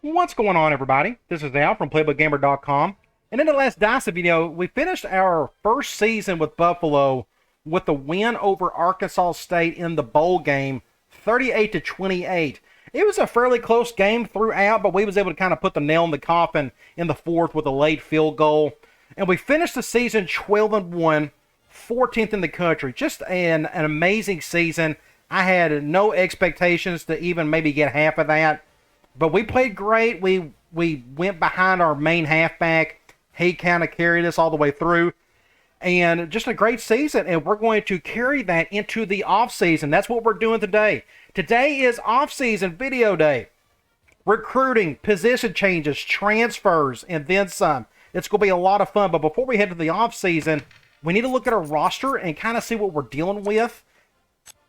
What's going on, everybody? This is Al from PlaybookGamer.com. And in the last Dynasty video, we finished our first season with Buffalo with the win over Arkansas State in the bowl game, 38-28. It was a fairly close game throughout, but we was able to kind of put the nail in the coffin in the fourth with a late field goal. And we finished the season 12-1, 14th in the country. Just an amazing season. I had no expectations to even maybe get half of that. But we played great. We went behind our main halfback. He kind of carried us all the way through. And just a great season. And we're going to carry that into the offseason. That's what we're doing today. Today is offseason video day. Recruiting, position changes, transfers, and then some. It's going to be a lot of fun. But before we head to the offseason, we need to look at our roster and kind of see what we're dealing with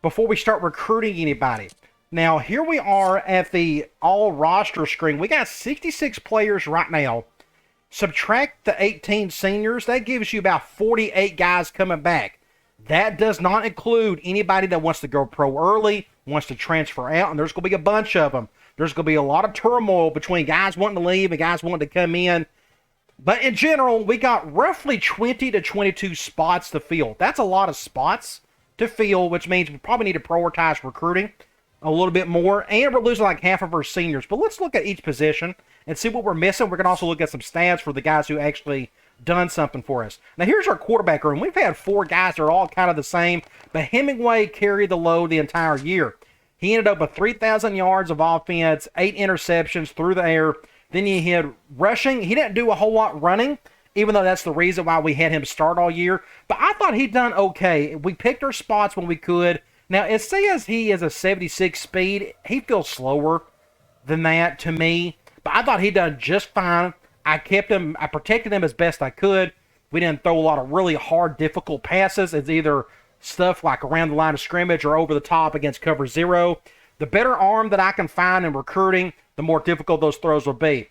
before we start recruiting anybody. Now, here we are at the all roster screen. We got 66 players right now. Subtract the 18 seniors. That gives you about 48 guys coming back. That does not include anybody that wants to go pro early, wants to transfer out, and there's going to be a bunch of them. There's going to be a lot of turmoil between guys wanting to leave and guys wanting to come in. But in general, we got roughly 20 to 22 spots to fill. That's a lot of spots to fill, which means we probably need to prioritize recruiting a little bit more, and we're losing like half of our seniors. But let's look at each position and see what we're missing. We're going to also look at some stats for the guys who actually done something for us. Now, here's our quarterback room. We've had four guys that are all kind of the same, but Hemingway carried the load the entire year. He ended up with 3,000 yards of offense, 8 interceptions through the air. Then he had rushing. He didn't do a whole lot running, even though that's the reason why we had him start all year. But I thought he'd done okay. We picked our spots when we could. Now, it says he is a 76 speed. He feels slower than that to me. But I thought he done just fine. I protected him as best I could. We didn't throw a lot of really hard, difficult passes. It's either stuff like around the line of scrimmage or over the top against cover zero. The better arm that I can find in recruiting, the more difficult those throws will be.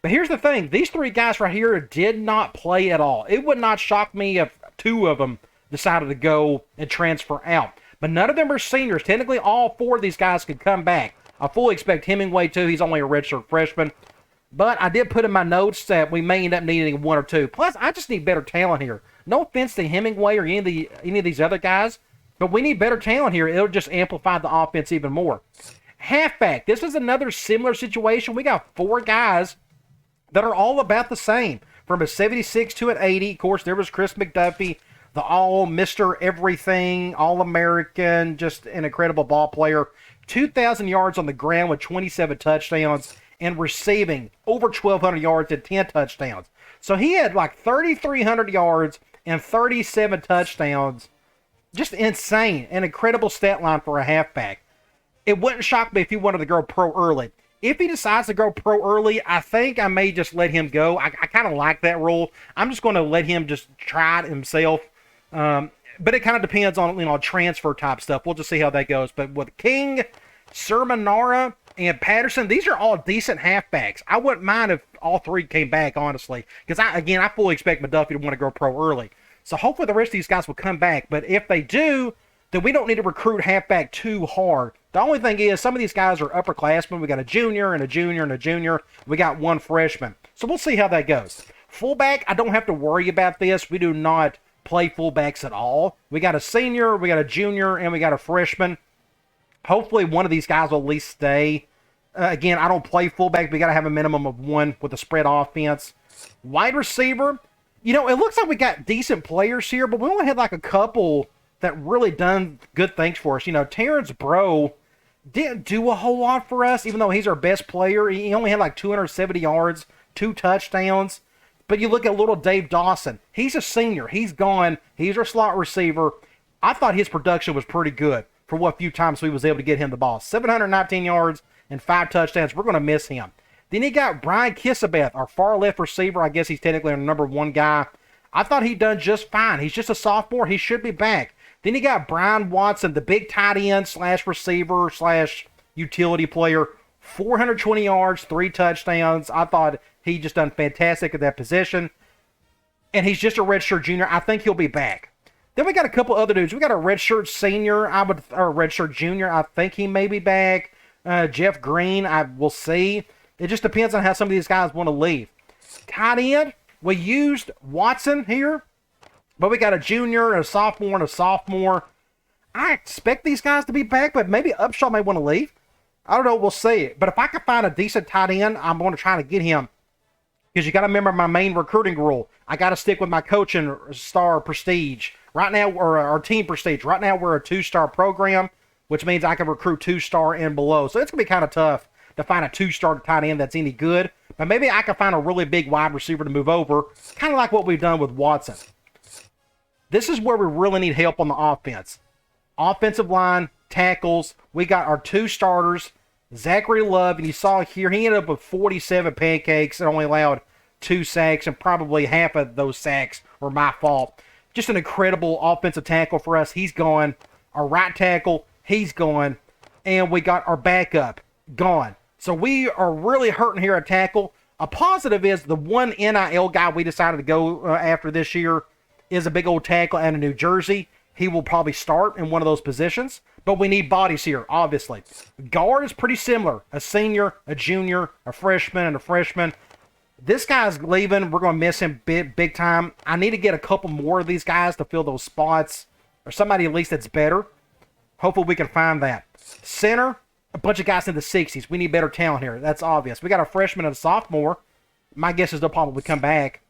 But here's the thing. These three guys right here did not play at all. It would not shock me if two of them decided to go and transfer out. But none of them are seniors. Technically, all four of these guys could come back. I fully expect Hemingway, too. He's only a redshirt freshman. But I did put in my notes that we may end up needing one or two. Plus, I just need better talent here. No offense to Hemingway or any of these other guys, but we need better talent here. It'll just amplify the offense even more. Halfback. This is another similar situation. We got four guys that are all about the same. From a 76 to an 80. Of course, there was Chris McDuffie, the all-Mr. Everything, All-American, just an incredible ball player. 2,000 yards on the ground with 27 touchdowns and receiving over 1,200 yards and 10 touchdowns. So he had like 3,300 yards and 37 touchdowns. Just insane. An incredible stat line for a halfback. It wouldn't shock me if he wanted to go pro early. If he decides to go pro early, I think I may just let him go. I kind of like that rule. I'm just going to let him just try it himself. But it kind of depends on transfer type stuff. We'll just see how that goes. But with King, Sermonara, and Patterson, these are all decent halfbacks. I wouldn't mind if all three came back, honestly. Because, I fully expect Duffy to want to go pro early. So hopefully the rest of these guys will come back. But if they do, then we don't need to recruit halfback too hard. The only thing is, some of these guys are upperclassmen. We got a junior and a junior and a junior. We got one freshman. So we'll see how that goes. Fullback, I don't have to worry about this. We do not play fullbacks at all. We got a senior, we got a junior, and we got a freshman. Hopefully one of these guys will at least stay. Again, I don't play fullback. We got to have a minimum of one with a spread offense. Wide receiver, it looks like we got decent players here, but we only had like a couple that really done good things for us. Terrence Bro didn't do a whole lot for us, even though he's our best player. He only had like 270 yards, 2 touchdowns. But you look at little Dave Dawson. He's a senior. He's gone. He's our slot receiver. I thought his production was pretty good for what few times we was able to get him the ball. 719 yards and 5 touchdowns. We're going to miss him. Then you got Brian Kissabeth, our far left receiver. I guess he's technically our number 1 guy. I thought he'd done just fine. He's just a sophomore. He should be back. Then you got Brian Watson, the big tight end / receiver / utility player. 420 yards, 3 touchdowns. I thought he just done fantastic at that position. And he's just a redshirt junior. I think he'll be back. Then we got a couple other dudes. We got a redshirt senior, or redshirt junior. I think he may be back. Jeff Green, I will see. It just depends on how some of these guys want to leave. Tight end, we used Watson here, but we got a junior, a sophomore, and a sophomore. I expect these guys to be back, but maybe Upshaw may want to leave. I don't know. We'll see. But if I can find a decent tight end, I'm going to try to get him. Because you got to remember my main recruiting rule. I got to stick with my coaching star prestige. Right now, or our team prestige. Right now, we're a 2-star program, which means I can recruit 2-star and below. So it's going to be kind of tough to find a 2-star tight end that's any good. But maybe I can find a really big wide receiver to move over. Kind of like what we've done with Watson. This is where we really need help on the offense. Offensive line, tackles. We got our 2 starters. Zachary Love, and you saw here, he ended up with 47 pancakes and only allowed 2 sacks, and probably half of those sacks were my fault. Just an incredible offensive tackle for us. He's gone. Our right tackle, he's gone. And we got our backup gone. So we are really hurting here at tackle. A positive is the one NIL guy we decided to go after this year is a big old tackle out of New Jersey. He will probably start in one of those positions. But we need bodies here, obviously. Guard is pretty similar. A senior, a junior, a freshman, and a freshman. This guy's leaving. We're going to miss him big time. I need to get a couple more of these guys to fill those spots. Or somebody at least that's better. Hopefully we can find that. Center, a bunch of guys in the 60s. We need better talent here. That's obvious. We got a freshman and a sophomore. My guess is they'll probably come back.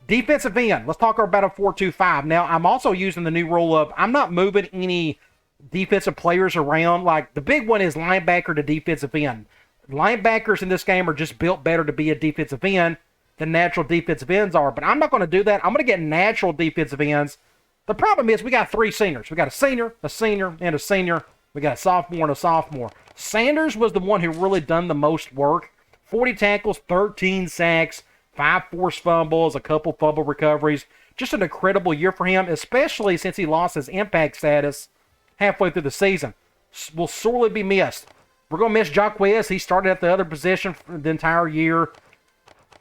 Defensive end. Let's talk about a 4-2-5. Now, I'm also using the new rule of I'm not moving any defensive players around. Like, the big one is linebacker to defensive end. Linebackers in this game are just built better to be a defensive end than natural defensive ends are. But I'm not going to do that. I'm going to get natural defensive ends. The problem is we got 3 seniors. We got a senior, and a senior. We got a sophomore and a sophomore. Sanders was the one who really done the most work. 40 tackles, 13 sacks, 5 forced fumbles, a couple fumble recoveries. Just an incredible year for him, especially since he lost his impact status halfway through the season. Will sorely be missed. We're going to miss Jacquez. He started at the other position for the entire year.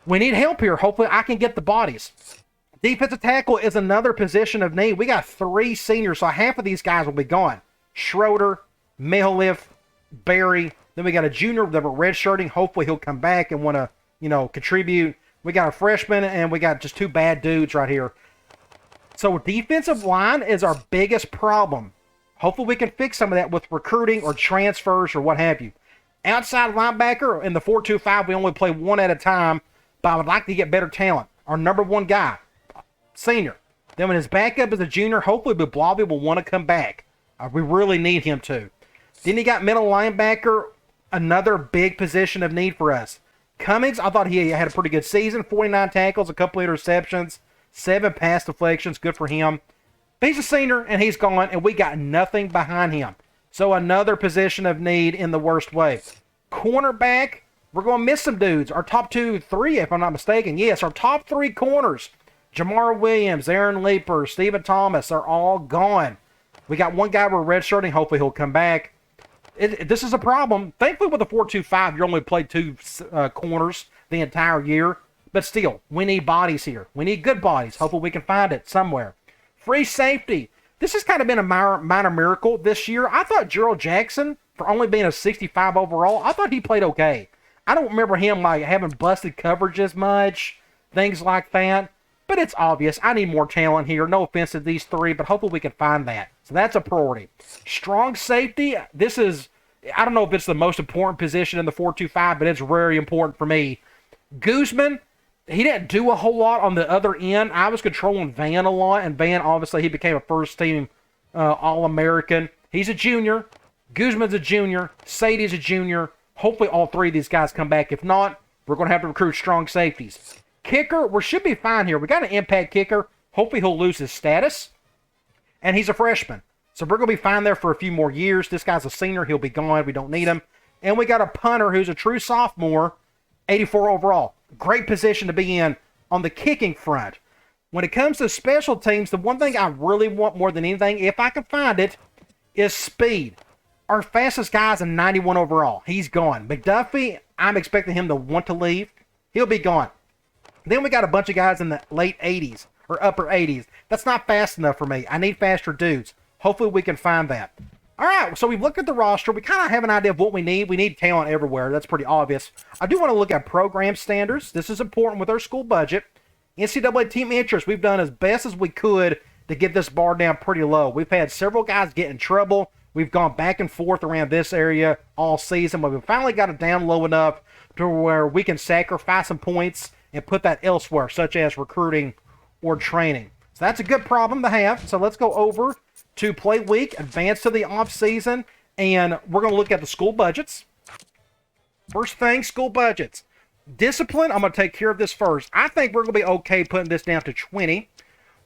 We need help here. Hopefully I can get the bodies. Defensive tackle is another position of need. We got 3 seniors, so half of these guys will be gone. Schroeder, Mihaliv, Barry. Then we got a junior that we're redshirting. Hopefully he'll come back and want to, contribute. We got a freshman, and we got just 2 bad dudes right here. So defensive line is our biggest problem. Hopefully we can fix some of that with recruiting or transfers or what have you. Outside linebacker, in the 4-2-5, we only play 1 at a time, but I would like to get better talent. Our number 1 guy, senior. Then when his backup is a junior, hopefully Bublavi will want to come back. We really need him to. Then you got middle linebacker, another big position of need for us. Cummings, I thought he had a pretty good season. 49 tackles, a couple of interceptions, 7 pass deflections. Good for him. But he's a senior, and he's gone, and we got nothing behind him. So another position of need in the worst way. Cornerback, we're going to miss some dudes. Our top 3, if I'm not mistaken. Yes, our top 3 corners. Jamar Williams, Aaron Leeper, Stephen Thomas are all gone. We got 1 guy we're redshirting. Hopefully he'll come back. This is a problem. Thankfully, with the 4-2-5, you only played 2 corners the entire year. But still, we need bodies here. We need good bodies. Hopefully we can find it somewhere. Free safety. This has kind of been a minor miracle this year. I thought Gerald Jackson, for only being a 65 overall, I thought he played okay. I don't remember him having busted coverage as much, things like that. But it's obvious. I need more talent here. No offense to these 3, but hopefully we can find that. So that's a priority. Strong safety. This is, I don't know if it's the most important position in the 4-2-5, but it's very important for me. Guzman, he didn't do a whole lot on the other end. I was controlling Van a lot, and Van, obviously, he became a first-team All-American. He's a junior. Guzman's a junior. Sadie's a junior. Hopefully all 3 of these guys come back. If not, we're going to have to recruit strong safeties. Kicker, we should be fine here. We got an impact kicker. Hopefully he'll lose his status. And he's a freshman. So we're going to be fine there for a few more years. This guy's a senior. He'll be gone. We don't need him. And we got a punter who's a true sophomore, 84 overall. Great position to be in on the kicking front. When it comes to special teams, the one thing I really want more than anything, if I can find it, is speed. Our fastest guy's a 91 overall. He's gone. McDuffie, I'm expecting him to want to leave. He'll be gone. Then we got a bunch of guys in the late 80s or upper 80s. That's not fast enough for me. I need faster dudes. Hopefully we can find that. All right, so we've looked at the roster. We kind of have an idea of what we need. We need talent everywhere. That's pretty obvious. I do want to look at program standards. This is important with our school budget. NCAA team interest, we've done as best as we could to get this bar down pretty low. We've had several guys get in trouble. We've gone back and forth around this area all season, but we finally got it down low enough to where we can sacrifice some points and put that elsewhere, such as recruiting or training. So that's a good problem to have. So let's go over to play week, advance to the off season, and we're going to look at the school budgets. First thing, school budgets. Discipline, I'm going to take care of this first. I think we're going to be okay putting this down to 20.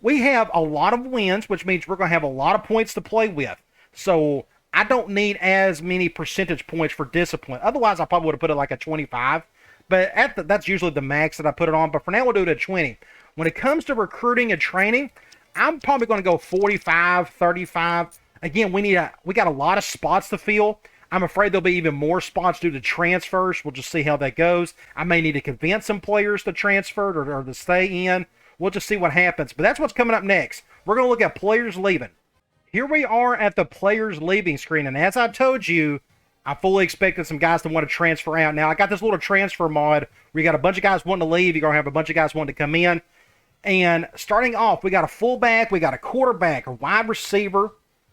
We have a lot of wins, which means we're going to have a lot of points to play with. So I don't need as many percentage points for discipline. Otherwise, I probably would have put it like a 25. But that's usually the max that I put it on. But for now, we'll do it at 20. When it comes to recruiting and training, I'm probably going to go 45, 35. Again, we got a lot of spots to fill. I'm afraid there'll be even more spots due to transfers. We'll just see how that goes. I may need to convince some players to transfer or to stay in. We'll just see what happens. But that's what's coming up next. We're going to look at players leaving. Here we are at the players leaving screen. And as I told you, I fully expected some guys to want to transfer out. Now, I got this little transfer mod where you got a bunch of guys wanting to leave. You're going to have a bunch of guys wanting to come in. And starting off, we got a fullback, we got a quarterback, a wide receiver,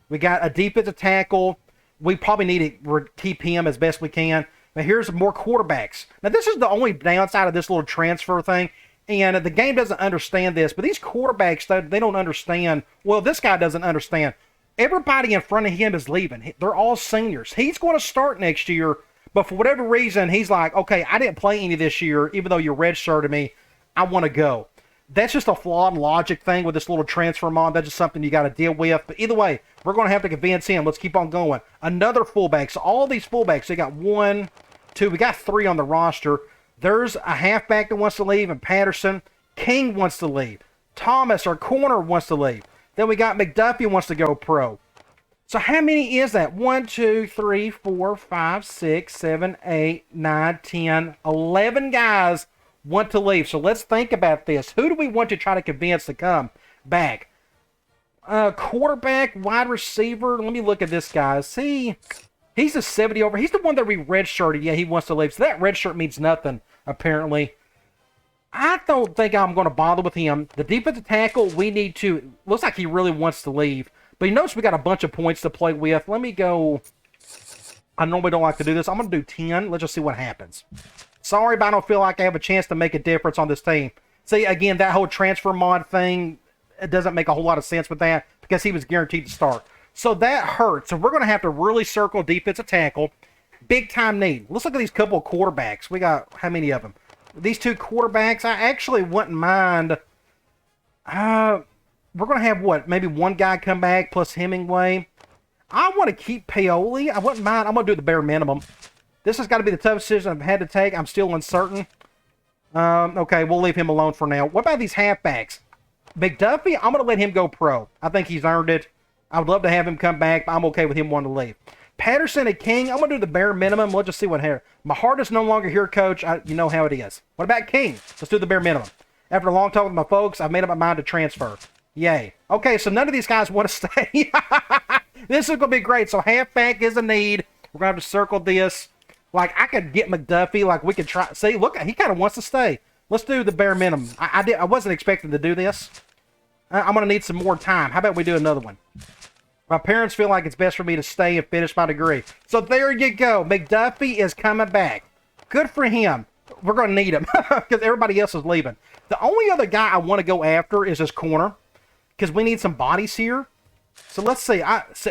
we got a defensive tackle. We probably need to keep him as best we can. But here's more quarterbacks. Now, this is the only downside of this little transfer thing. And the game doesn't understand this. But these quarterbacks, they don't understand. Well, this guy doesn't understand. Everybody in front of him is leaving. They're all seniors. He's going to start next year. But for whatever reason, he's like, okay, I didn't play any this year. Even though you redshirted me, I want to go. That's just a flawed logic thing with this little transfer mod. That's just something you got to deal with. But either way, we're going to have to convince him. Let's keep on going. Another fullback. So all these fullbacks, they got 1, 2. We got 3 on the roster. There's a halfback that wants to leave, and Patterson. King wants to leave. Thomas, our corner, wants to leave. Then we got McDuffie wants to go pro. So how many is that? 1, 2, 3, 4, 5, 6, 7, 8, 9, 10, 11 guys want to leave. So let's think about this. Who do we want to try to convince to come back? Quarterback, wide receiver. Let me look at this guy. See, he's a 70 over. He's the one that we redshirted. Yeah, he wants to leave. So that red shirt means nothing, apparently. I don't think I'm going to bother with him. The defensive tackle, we need to. Looks like he really wants to leave. But you notice we got a bunch of points to play with. Let me go. I normally don't like to do this. I'm going to do 10. Let's just see what happens. Sorry, but I don't feel like I have a chance to make a difference on this team. See, again, that whole transfer mod thing, it doesn't make a whole lot of sense with that because he was guaranteed to start. So that hurts. So we're going to have to really circle defensive tackle. Big time need. Let's look at these couple of quarterbacks. We got how many of them? These 2 quarterbacks, I actually wouldn't mind. We're going to have what? Maybe 1 guy come back plus Hemingway. I want to keep Paoli. I wouldn't mind. I'm going to do the bare minimum. This has got to be the toughest decision I've had to take. I'm still uncertain. Okay, we'll leave him alone for now. What about these halfbacks? McDuffie, I'm going to let him go pro. I think he's earned it. I would love to have him come back, but I'm okay with him wanting to leave. Patterson and King, I'm going to do the bare minimum. Let's just see what happens. My heart is no longer here, Coach. You know how it is. What about King? Let's do the bare minimum. After a long talk with my folks, I've made up my mind to transfer. Yay. Okay, so none of these guys want to stay. This is going to be great. So halfback is a need. We're going to have to circle this. Like, I could get McDuffie. Like, we could try. See, look, he kind of wants to stay. Let's do the bare minimum. I wasn't expecting to do this. I'm going to need some more time. How about we do another one? My parents feel like it's best for me to stay and finish my degree. So there you go. McDuffie is coming back. Good for him. We're going to need him because everybody else is leaving. The only other guy I want to go after is this corner because we need some bodies here. So let's see.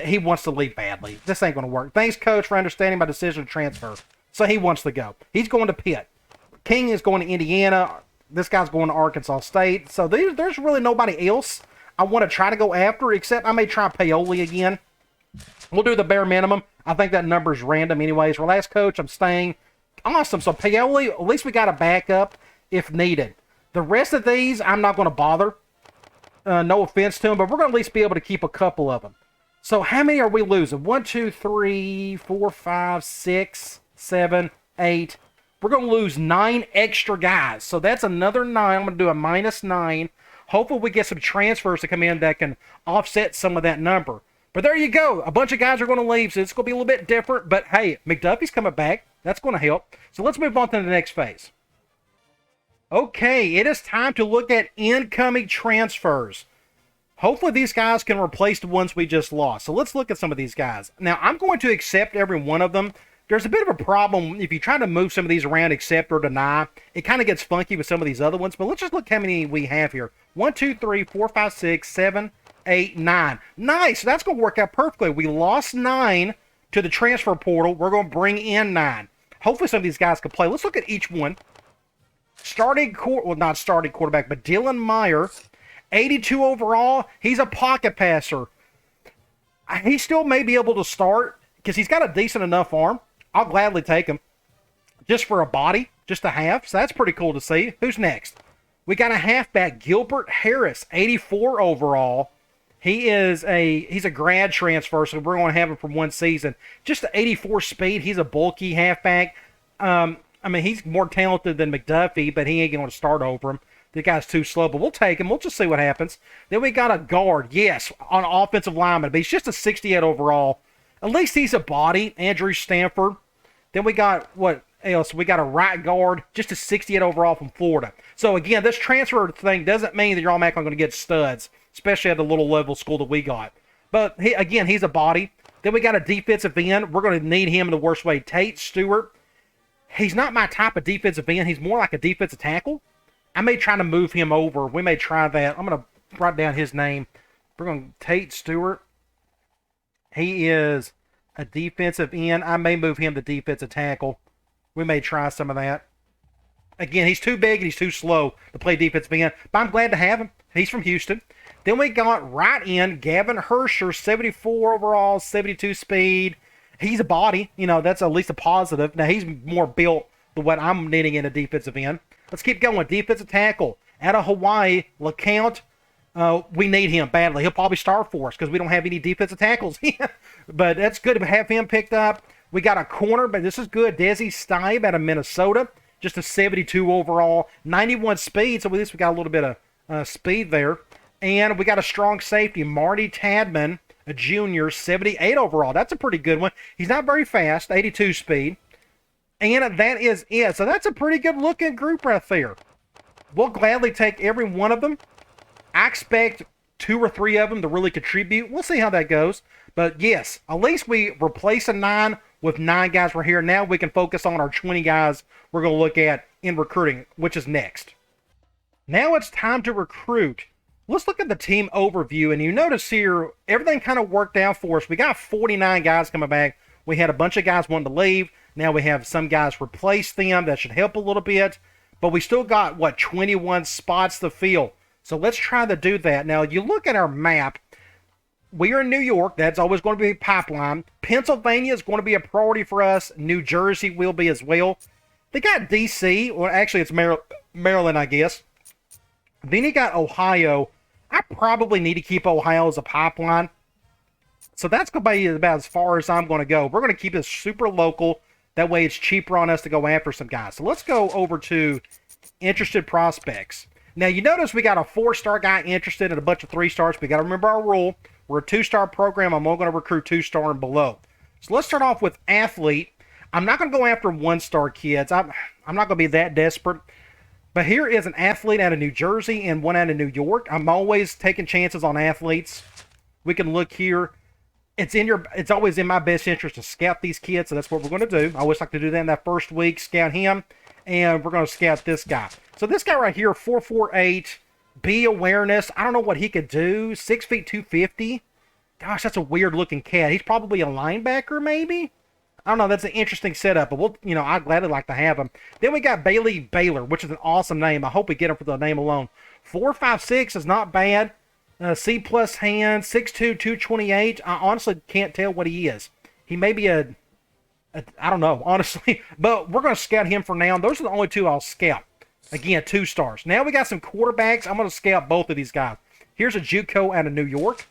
He wants to leave badly. This ain't going to work. Thanks, Coach, for understanding my decision to transfer. So he wants to go. He's going to Pitt. King is going to Indiana. This guy's going to Arkansas State. So there's really nobody else I want to try to go after, except I may try Paoli again. We'll do the bare minimum. I think that number's random anyways. Relax, Coach. I'm staying. Awesome. So Paoli, at least we got a backup if needed. The rest of these, I'm not going to bother. No offense to them, but we're going to at least be able to keep a couple of them. So how many are we losing? 1, 2, 3, 4, 5, 6, 7, 8. We're going to lose 9 extra guys. So that's another 9. I'm going to do a -9. Hopefully we get some transfers to come in that can offset some of that number. But there you go. A bunch of guys are going to leave, so it's going to be a little bit different. But hey, McDuffie's coming back. That's going to help. So let's move on to the next phase. Okay, it is time to look at incoming transfers. Hopefully these guys can replace the ones we just lost. So let's look at some of these guys. Now, I'm going to accept every one of them. There's a bit of a problem if you try to move some of these around, accept or deny. It kind of gets funky with some of these other ones. But let's just look how many we have here. 1, 2, 3, 4, 5, 6, 7, 8, 9. Nice. That's going to work out perfectly. We lost 9 to the transfer portal. We're going to bring in 9. Hopefully some of these guys can play. Let's look at each one. Not starting quarterback, but Dylan Meyer. 82 overall. He's a pocket passer. He still may be able to start because he's got a decent enough arm. I'll gladly take him just for a body, just a half. So that's pretty cool to see. Who's next? We got a halfback, Gilbert Harris, 84 overall. He's a grad transfer, so we're going to have him for one season. Just 84 speed. He's a bulky halfback. I mean, he's more talented than McDuffie, but he ain't going to start over him. The guy's too slow, but we'll take him. We'll just see what happens. Then we got a guard, yes, on offensive lineman, but he's just a 68 overall. At least he's a body, Andrew Stanford. Then we got, what else? We got a right guard, just a 68 overall from Florida. So, again, this transfer thing doesn't mean that you're automatically going to get studs, especially at the little level school that we got. But, again, he's a body. Then we got a defensive end. We're going to need him in the worst way. Tate Stewart. He's not my type of defensive end. He's more like a defensive tackle. I may try to move him over. We may try that. I'm going to write down his name. We're going to Tate Stewart. He is a defensive end. I may move him to defensive tackle. We may try some of that. Again, he's too big and he's too slow to play defensive end. But I'm glad to have him. He's from Houston. Then we got right end, Gavin Hersher, 74 overall, 72 speed. He's a body. You know, that's at least a positive. Now, he's more built than what I'm needing in a defensive end. Let's keep going. Defensive tackle. Out of Hawaii, LeCount. We need him badly. He'll probably start for us because we don't have any defensive tackles. But that's good to have him picked up. We got a corner, but this is good. Desi Stibe out of Minnesota. Just a 72 overall. 91 speed, so at least we got a little bit of speed there. And we got a strong safety. Marty Tadman, a junior, 78 overall. That's a pretty good one. He's not very fast, 82 speed. And that is it. So that's a pretty good-looking group right there. We'll gladly take every one of them. I expect 2 or 3 of them to really contribute. We'll see how that goes. But, yes, at least we replace a 9 with 9 guys right here. Now we can focus on our 20 guys we're going to look at in recruiting, which is next. Now it's time to recruit. Let's look at the team overview. And you notice here, everything kind of worked out for us. We got 49 guys coming back. We had a bunch of guys wanting to leave. Now we have some guys replace them. That should help a little bit. But we still got, 21 spots to fill. So let's try to do that. Now, you look at our map. We are in New York. That's always going to be a pipeline. Pennsylvania is going to be a priority for us. New Jersey will be as well. They got D.C. Well, actually, it's Maryland, I guess. Then you got Ohio. I probably need to keep Ohio as a pipeline. So that's going to be about as far as I'm going to go. We're going to keep this super local. That way it's cheaper on us to go after some guys. So let's go over to interested prospects. Now, you notice we got a 4-star guy interested and a bunch of 3-stars. We got to remember our rule. We're a 2-star program. I'm only going to recruit 2-star and below. So let's start off with athlete. I'm not going to go after 1-star kids. I'm not going to be that desperate. But here is an athlete out of New Jersey and one out of New York. I'm always taking chances on athletes. We can look here. It's always in my best interest to scout these kids, so that's what we're going to do. I always like to do that in that first week, scout him, and we're going to scout this guy. So this guy right here, 4'48", B awareness. I don't know what he could do. 6 feet 250. Gosh, that's a weird looking cat. He's probably a linebacker, maybe. I don't know. That's an interesting setup, but I'd gladly like to have him. Then we got Bailey Baylor, which is an awesome name. I hope we get him for the name alone. 4'5'6" is not bad. C plus hand, 6'2", 228. I honestly can't tell what he is. He may be I don't know, honestly. But we're going to scout him for now. Those are the only 2 I'll scout. Again, 2 stars. Now we got some quarterbacks. I'm going to scout both of these guys. Here's a JUCO out of New York.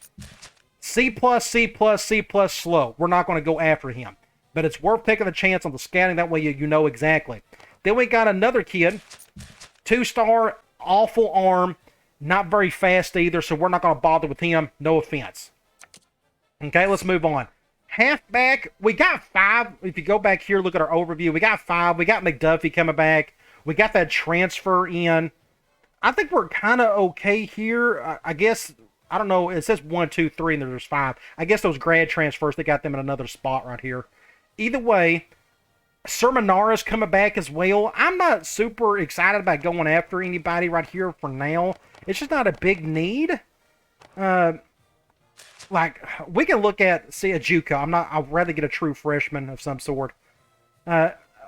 C plus, C plus, C plus slow. We're not going to go after him. But it's worth taking a chance on the scouting. That way you know exactly. Then we got another kid. 2-star, awful arm. Not very fast either, so we're not going to bother with him. No offense. Okay, let's move on. Halfback, we got 5. If you go back here, look at our overview. We got 5. We got McDuffie coming back. We got that transfer in. I think we're kind of okay here. I guess, I don't know. It says 1, 2, 3, and there's 5. I guess those grad transfers, they got them in another spot right here. Either way, Sermonara's coming back as well. I'm not super excited about going after anybody right here for now. It's just not a big need. Like, we can look at, see, a JUCO. I'd rather get a true freshman of some sort.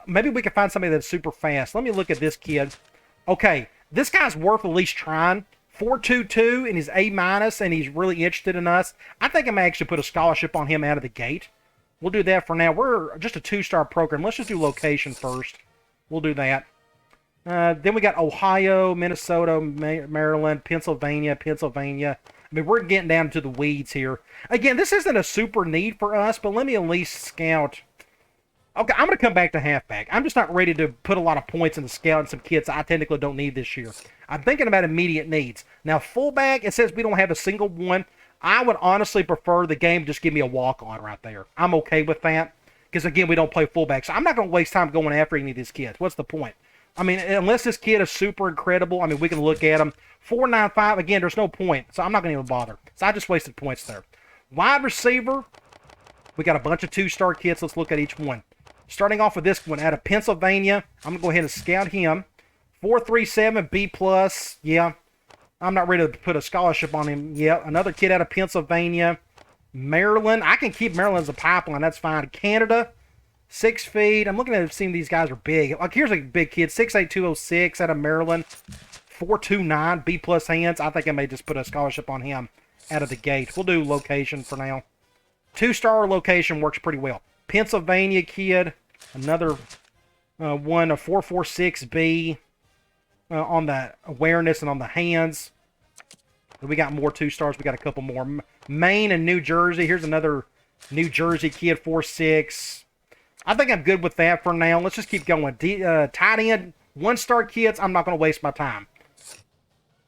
Maybe we can find somebody that's super fast. Let me look at this kid. Okay, this guy's worth at least trying. 4.22, and he's A-, and he's really interested in us. I think I may actually put a scholarship on him out of the gate. We'll do that for now. We're just a 2-star program. Let's just do location first. We'll do that. Then we got Ohio, Minnesota, Maryland, Pennsylvania. I mean, we're getting down to the weeds here. Again, this isn't a super need for us, but let me at least scout. Okay, I'm going to come back to halfback. I'm just not ready to put a lot of points in the scout and some kids I technically don't need this year. I'm thinking about immediate needs. Now, fullback, it says we don't have a single one. I would honestly prefer the game just give me a walk-on right there. I'm okay with that because, again, we don't play fullback. So I'm not going to waste time going after any of these kids. What's the point? I mean, unless this kid is super incredible, I mean, we can look at him. 4.95, again, there's no point. So I'm not going to even bother. So I just wasted points there. Wide receiver, we got a bunch of 2-star kids. Let's look at each one. Starting off with this one out of Pennsylvania. I'm going to go ahead and scout him. 4.37, B+. Yeah, I'm not ready to put a scholarship on him yet. Another kid out of Pennsylvania. Maryland. I can keep Maryland as a pipeline. That's fine. Canada, 6 feet. I'm looking at seeing these guys are big. Like, here's a big kid. 6'8", 206 out of Maryland. 4.29, B+ hands. I think I may just put a scholarship on him out of the gate. We'll do location for now. 2-star location works pretty well. Pennsylvania kid. Another one, a 4.46B on the awareness and on the hands. We got more 2-stars. We got a couple more. Maine and New Jersey. Here's another New Jersey kid, 4.6. I think I'm good with that for now. Let's just keep going. Tight end, 1-star kids. I'm not going to waste my time.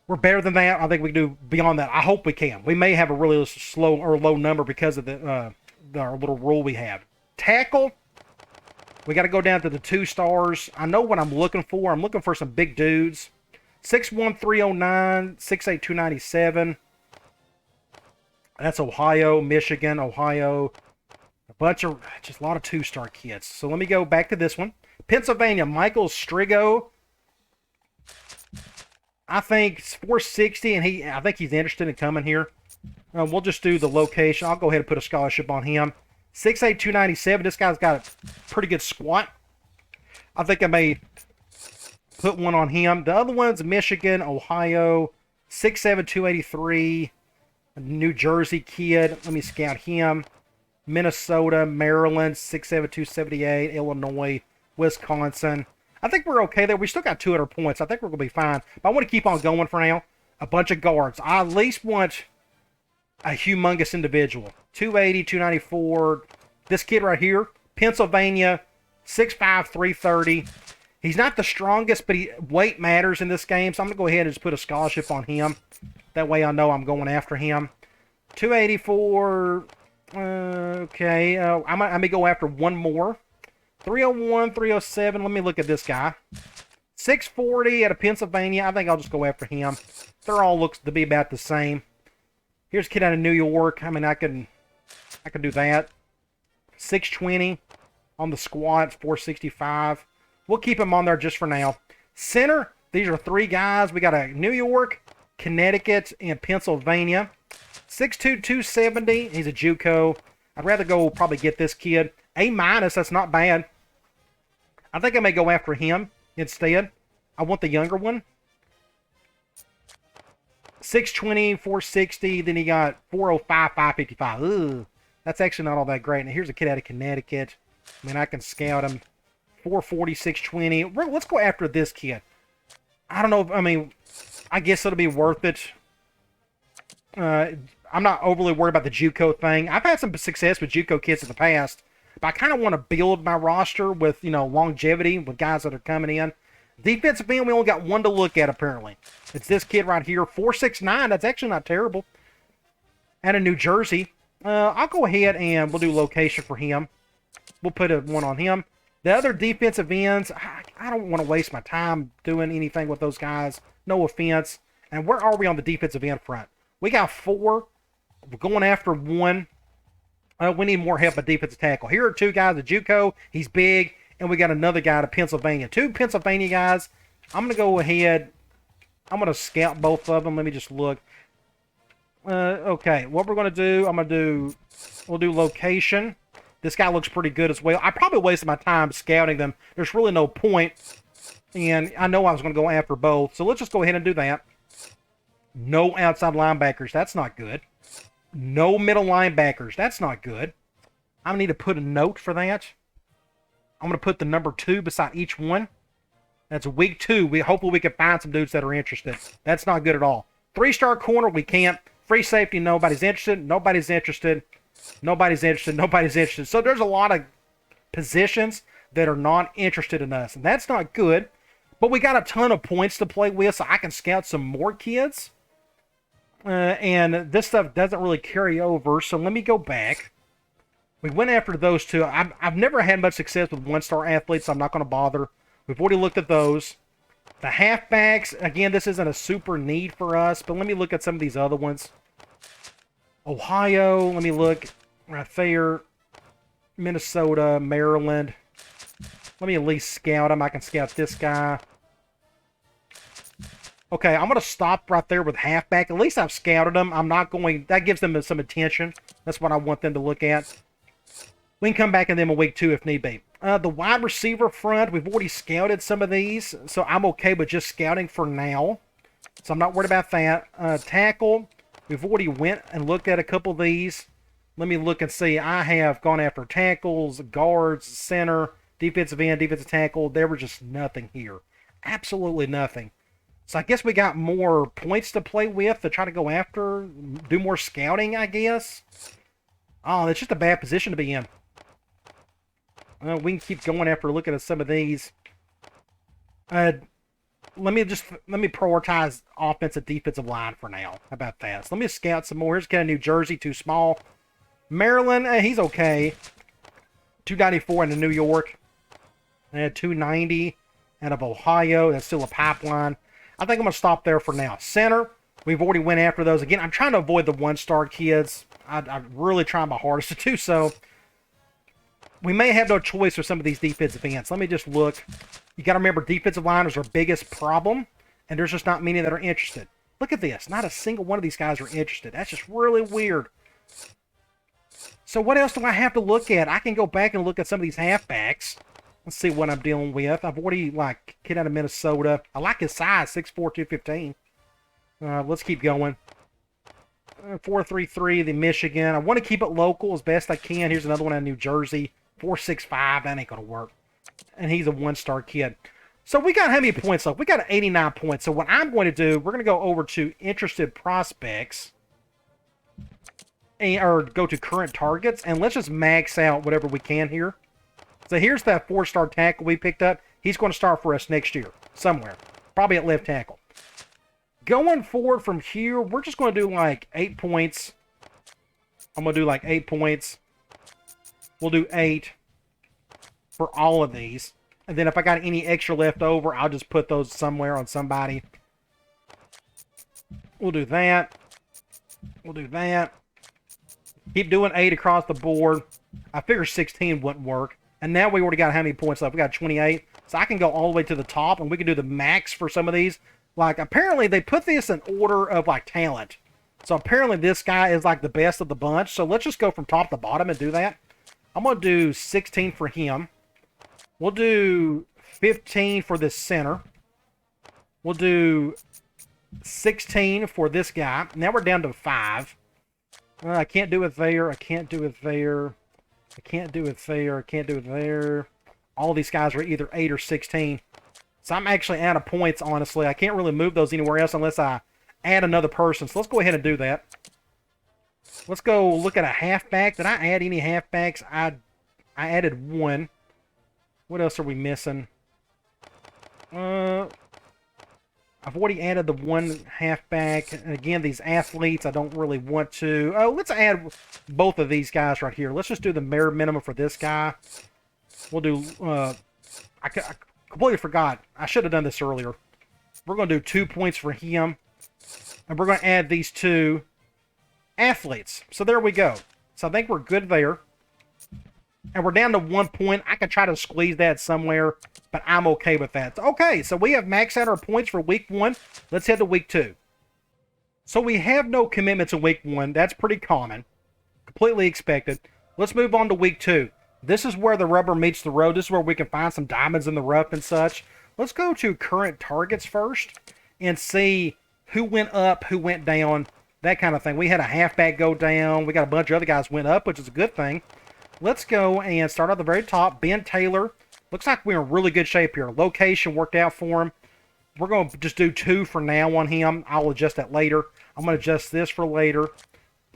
We're better than that. I think we can do beyond that. I hope we can. We may have a really slow or low number because of our little rule we have. Tackle, we got to go down to the 2-stars. I know what I'm looking for. I'm looking for some big dudes. 6'1", 309, 6'8", 297. That's Ohio, Michigan, Ohio. Just a lot of 2-star kids. So let me go back to this one. Pennsylvania, Michael Strigo. I think it's 460, and I think he's interested in coming here. We'll just do the location. I'll go ahead and put a scholarship on him. 6'8", 297. This guy's got a pretty good squat. I think I may put one on him. The other one's Michigan, Ohio, 6'7", 283. New Jersey kid. Let me scout him. Minnesota, Maryland, 6'7", 278. Illinois, Wisconsin. I think we're okay there. We still got 200 points. I think we're going to be fine. But I want to keep on going for now. A bunch of guards. I at least want a humongous individual. 280, 294. This kid right here, Pennsylvania, 6'5", 330. He's not the strongest, but weight matters in this game. So I'm going to go ahead and just put a scholarship on him. That way I know I'm going after him. 284. Okay. I may go after one more. 301, 307. Let me look at this guy. 640 out of Pennsylvania. I think I'll just go after him. They're all looks to be about the same. Here's a kid out of New York. I mean, I can do that. 620 on the squat. 465. We'll keep him on there just for now. Center. These are 3 guys. We got a New York, Connecticut, and Pennsylvania. 6'2", 270. He's a JUCO. I'd rather go probably get this kid. A-, that's not bad. I think I may go after him instead. I want the younger one. 620, 460. Then he got 405, 555. Ugh, that's actually not all that great. Now here's a kid out of Connecticut. I mean, I can scout him. 440, 620. Let's go after this kid. I don't know. I mean, I guess it'll be worth it. I'm not overly worried about the JUCO thing. I've had some success with JUCO kids in the past. But I kind of want to build my roster with, longevity with guys that are coming in. Defensive end, we only got one to look at, apparently. It's this kid right here, 469. That's actually not terrible. Out of New Jersey. I'll go ahead and we'll do location for him. We'll put a one on him. The other defensive ends, I don't want to waste my time doing anything with those guys. No offense. And where are we on the defensive end front? We got 4. We're going after 1. We need more help at defensive tackle. Here are 2 guys. A JUCO, he's big. And we got another guy to Pennsylvania. 2 Pennsylvania guys. I'm going to go ahead. I'm going to scout both of them. Let me just look. Okay, what we're going to do, we'll do location. This guy looks pretty good as well. I probably wasted my time scouting them. There's really no point. And I know I was going to go after both. So let's just go ahead and do that. No outside linebackers. That's not good. No middle linebackers. That's not good. I need to put a note for that. I'm going to put the number 2 beside each one. That's week 2. Hopefully we can find some dudes that are interested. That's not good at all. 3-star corner, we can't. Free safety, nobody's interested. Nobody's interested. Nobody's interested. Nobody's interested. So there's a lot of positions that are not interested in us. And that's not good. But we got a ton of points to play with, so I can scout some more kids. And this stuff doesn't really carry over. So let me go back. We went after those 2. I've never had much success with 1-star athletes, so I'm not going to bother. We've already looked at those. The halfbacks, again, this isn't a super need for us, but let me look at some of these other ones. Ohio, let me look right there. Minnesota, Maryland. Let me at least scout them. I can scout this guy. Okay, I'm going to stop right there with halfback. At least I've scouted them. I'm not going... That gives them some attention. That's what I want them to look at. We can come back in them in week 2 if need be. The wide receiver front, we've already scouted some of these, so I'm okay with just scouting for now. So I'm not worried about that. Tackle, we've already went and looked at a couple of these. Let me look and see. I have gone after tackles, guards, center, defensive end, defensive tackle. There was just nothing here. Absolutely nothing. So I guess we got more points to play with to try to go after, do more scouting, I guess. Oh, it's just a bad position to be in. We can keep going after looking at some of these. Let me prioritize offensive defensive line for now. How about that? So let me scout some more. Here's kind of New Jersey, too small. Maryland, he's okay. 294 into New York. 290 out of Ohio. That's still a pipeline. I think I'm going to stop there for now. Center, we've already went after those. Again, I'm trying to avoid the 1-star kids. I'm really trying my hardest to do so. We may have no choice with some of these defensive ends. Let me just look. You got to remember, defensive line is our biggest problem, and there's just not many that are interested. Look at this. Not a single one of these guys are interested. That's just really weird. So what else do I have to look at? I can go back and look at some of these halfbacks. Let's see what I'm dealing with. I've already, kid out of Minnesota. I like his size, 6'4", 215. Let's keep going. 4-3-3, the Michigan. I want to keep it local as best I can. Here's another one out of New Jersey. 4-6-5. That ain't going to work. And he's a 1-star kid. So we got how many points left? We got 89 points. So what I'm going to do, we're going to go over to interested prospects. Or go to current targets. And let's just max out whatever we can here. So here's that 4-star tackle we picked up. He's going to start for us next year. Somewhere. Probably at left tackle. Going forward from here, we're just going to do 8 points. I'm going to do 8 points. We'll do 8 for all of these. And then if I got any extra left over, I'll just put those somewhere on somebody. We'll do that. We'll do that. Keep doing 8 across the board. I figured 16 wouldn't work. And now we already got how many points left? We got 28. So I can go all the way to the top, and we can do the max for some of these. Apparently they put this in order of, talent. So apparently this guy is, the best of the bunch. So let's just go from top to bottom and do that. I'm going to do 16 for him. We'll do 15 for this center. We'll do 16 for this guy. Now we're down to 5. I can't do it there. I can't do it there. I can't do it there. I can't do it there. All these guys are either 8 or 16. So I'm actually out of points, honestly. I can't really move those anywhere else unless I add another person. So let's go ahead and do that. Let's go look at a halfback. Did I add any halfbacks? I added 1. What else are we missing? I've I've already added the one halfback. And again, these athletes, I don't really want to. Oh, let's add both of these guys right here. Let's just do the bare minimum for this guy. We'll do, I completely forgot. I should have done this earlier. We're going to do 2 points for him. And we're going to add these two athletes. So there we go. So I think we're good there. And we're down to 1 point. I could try to squeeze that somewhere, but I'm okay with that. Okay, so we have maxed out our points for week 1. Let's head to week 2. So we have no commitments in week 1. That's pretty common. Completely expected. Let's move on to week 2. This is where the rubber meets the road. This is where we can find some diamonds in the rough and such. Let's go to current targets first and see who went up, who went down, that kind of thing. We had a halfback go down. We got a bunch of other guys went up, which is a good thing. Let's go and start at the very top. Ben Taylor. Looks like we're in really good shape here. Location worked out for him. We're going to just do 2 for now on him. I'll adjust that later. I'm going to adjust this for later.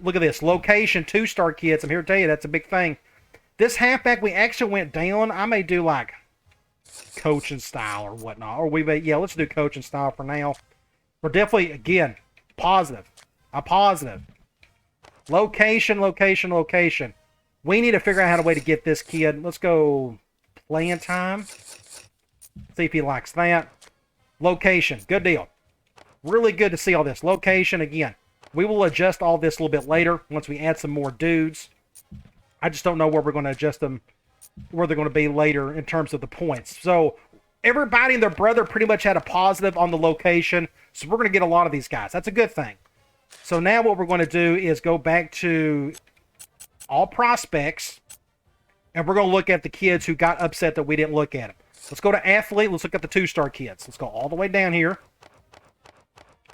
Look at this. Location, 2-star kids. I'm here to tell you that's a big thing. This halfback, we actually went down. I may do like coaching style or whatnot. Or we may, yeah, let's do coaching style for now. We're definitely, again, positive. A positive. Location, location, location. We need to figure out how to way to get this kid. Let's go playing time. See if he likes that. Location. Good deal. Really good to see all this. Location, again. We will adjust all this a little bit later once we add some more dudes. I just don't know where we're going to adjust them, where they're going to be later in terms of the points. So everybody and their brother pretty much had a positive on the location. So we're going to get a lot of these guys. That's a good thing. So now what we're going to do is go back to all prospects, and we're going to look at the kids who got upset that we didn't look at them. Let's go to athlete. Let's look at the 2-star kids. Let's go all the way down here.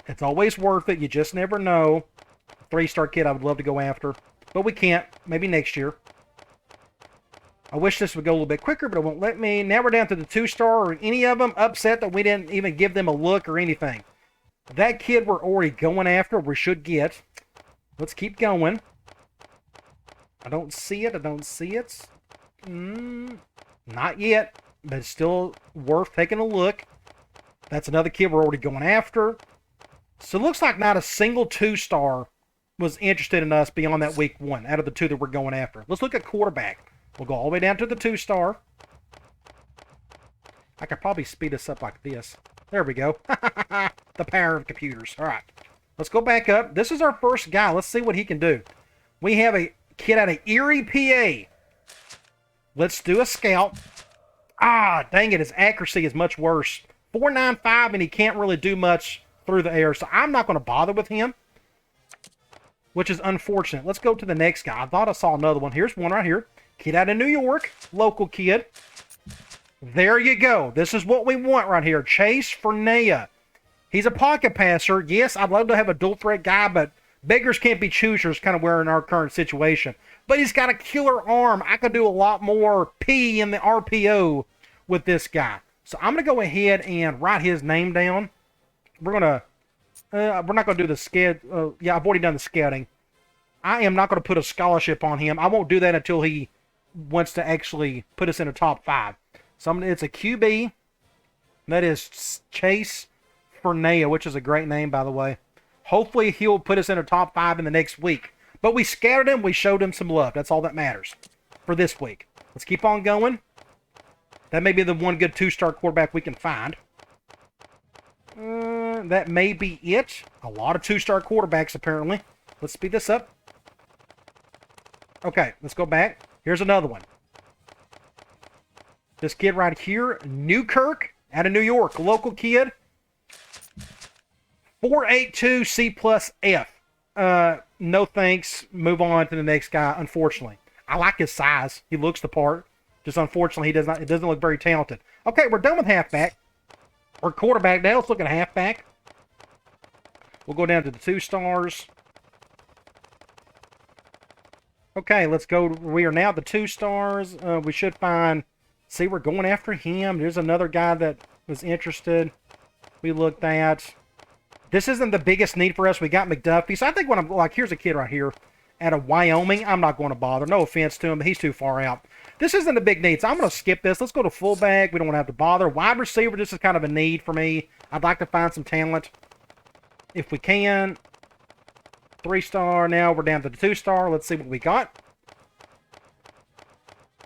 It's always worth it. You just never know. 3-star kid I would love to go after, but we can't. Maybe next year. I wish this would go a little bit quicker, but it won't let me. Now we're down to the 2-star, or any of them upset that we didn't even give them a look or anything. That kid we're already going after, we should get. Let's keep going. I don't see it. I don't see it. Not yet, but it's still worth taking a look. That's another kid we're already going after. So it looks like not a single 2-star was interested in us beyond that week 1 out of the 2 that we're going after. Let's look at quarterback. We'll go all the way down to the 2-star. I could probably speed this up like this. There we go. The power of computers. All right. Let's go back up. This is our first guy. Let's see what he can do. We have a kid out of Erie, PA. Let's do a scout. Ah, dang it. His accuracy is much worse. 4.95, and he can't really do much through the air. So I'm not going to bother with him, which is unfortunate. Let's go to the next guy. I thought I saw another one. Here's one right here. Kid out of New York. Local kid. There you go. This is what we want right here. Chase Fernea. He's a pocket passer. Yes, I'd love to have a dual threat guy, but beggars can't be choosers, kind of where in our current situation. But he's got a killer arm. I could do a lot more P in the RPO with this guy. So I'm going to go ahead and write his name down. We're not going to do the sched. Yeah, I've already done the scouting. I am not going to put a scholarship on him. I won't do that until he wants to actually put us in a top 5. So it's a QB. That is Chase Fernea, which is a great name, by the way. Hopefully he'll put us in a top 5 in the next week. But we scouted him. We showed him some love. That's all that matters for this week. Let's keep on going. That may be the one good 2-star quarterback we can find. That may be it. A lot of 2-star quarterbacks, apparently. Let's speed this up. Okay, let's go back. Here's another one. This kid right here, Newkirk, out of New York. Local kid. 482 C plus F. No thanks. Move on to the next guy, unfortunately. I like his size. He looks the part. Just unfortunately, it doesn't look very talented. Okay, we're done with halfback. Or quarterback now. Let's look at halfback. We'll go down to the 2-stars. Okay, let's go. We are now the 2-stars. We should find... See, we're going after him. There's another guy that was interested. We looked at. This isn't the biggest need for us. We got McDuffie. So I think when I'm like, here's a kid right here out of Wyoming. I'm not going to bother. No offense to him, but he's too far out. This isn't a big need, so I'm going to skip this. Let's go to fullback. We don't want to have to bother. Wide receiver, this is kind of a need for me. I'd like to find some talent if we can. 3-star now. We're down to the 2-star. Let's see what we got.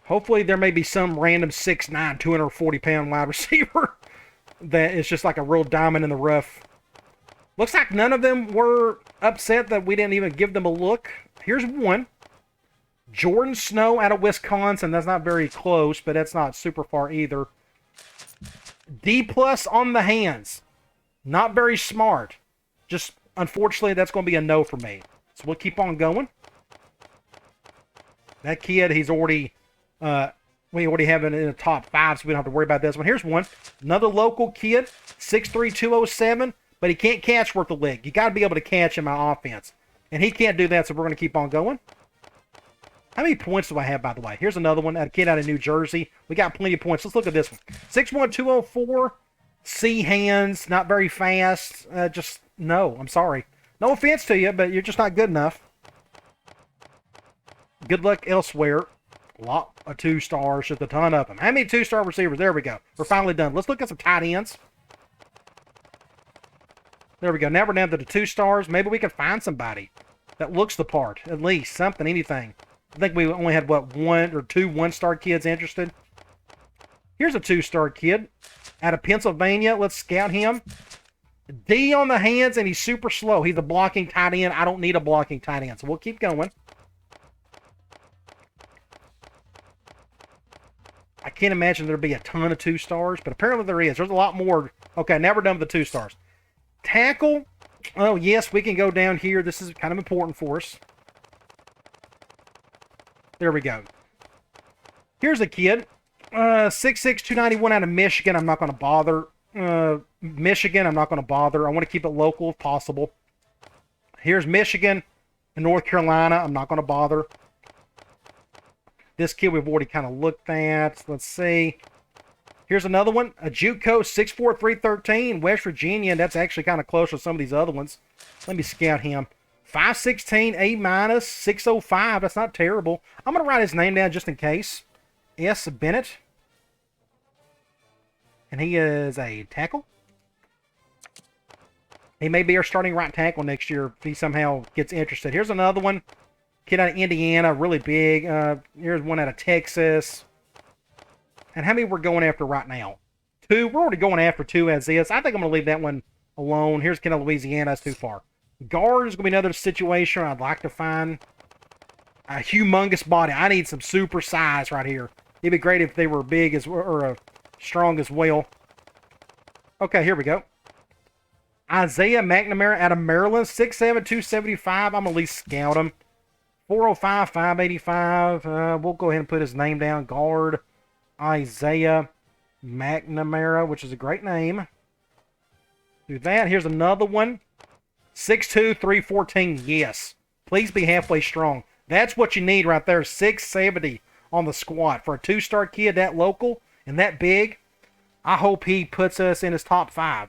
Hopefully there may be some random 6'9", 240-pound wide receiver that is just like a real diamond in the rough. Looks like none of them were upset that we didn't even give them a look. Here's one. Jordan Snow out of Wisconsin. That's not very close, but that's not super far either. D+ on the hands. Not very smart. Just, unfortunately, that's going to be a no for me. So we'll keep on going. That kid, he's already... we already have it in the top 5, so we don't have to worry about this one. Here's one. Another local kid. 6'3", 207. But he can't catch worth a lick. You got to be able to catch in my offense. And he can't do that, so we're going to keep on going. How many points do I have, by the way? Here's another one. A kid out of New Jersey. We got plenty of points. Let's look at this one. 6'1", 204. C hands. Not very fast. Just, no. I'm sorry. No offense to you, but you're just not good enough. Good luck elsewhere. A lot of 2-stars. Just a ton of them. How many 2-star receivers? There we go. We're finally done. Let's look at some tight ends. There we go. Now we're down to the 2-stars. Maybe we can find somebody that looks the part. At least something, anything. I think we only had, what, 1 or 2 1-star kids interested. Here's a 2-star kid out of Pennsylvania. Let's scout him. D on the hands, and he's super slow. He's a blocking tight end. I don't need a blocking tight end, so we'll keep going. I can't imagine there'd be a ton of 2-stars, but apparently there is. There's a lot more. Okay, now we're done with the 2-stars. Tackle. Oh, yes, we can go down here. This is kind of important for us. There we go. Here's a kid. 6'6", 291 out of Michigan. I'm not going to bother. Michigan, I'm not going to bother. I want to keep it local if possible. Here's Michigan and North Carolina. I'm not going to bother. This kid we've already kind of looked at. Let's see. Here's another one. A JUCO 6'4", 313. West Virginia. That's actually kind of close to some of these other ones. Let me scout him. 5'16", A-, 605. That's not terrible. I'm going to write his name down just in case. S. Bennett. And he is a tackle. He may be our starting right tackle next year if he somehow gets interested. Here's another one. Kid out of Indiana, really big. Here's one out of Texas. And how many we're going after right now? 2. We're already going after 2 as is. I think I'm going to leave that one alone. Here's kid out of Louisiana. That's too far. Guard is going to be another situation I'd like to find. A humongous body. I need some super size right here. It'd be great if they were big as or strong as well. Okay, here we go. Isaiah McNamara out of Maryland. 6'7", 275. I'm going to at least scout him. 405, 585. We'll go ahead and put his name down. Guard Isaiah McNamara, which is a great name. Do that. Here's another one. 6'2", 314. Yes. Please be halfway strong. That's what you need right there. 670 on the squat. For a 2-star kid that local and that big, I hope he puts us in his top 5.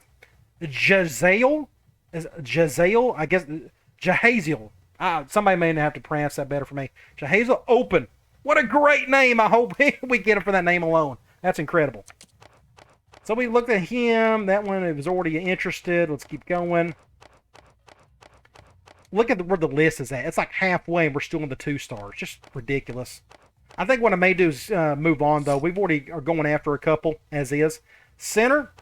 Jaziel, I guess, Jahaziel. Somebody may have to pronounce that better for me. Jahaziel Open. What a great name. I hope we get him for that name alone. That's incredible. So we looked at him. That one was already interested. Let's keep going. Look at where the list is at. It's like halfway and we're still in the 2-stars. Just ridiculous. I think what I may do is move on, though. We've already are going after a couple, as is. Center.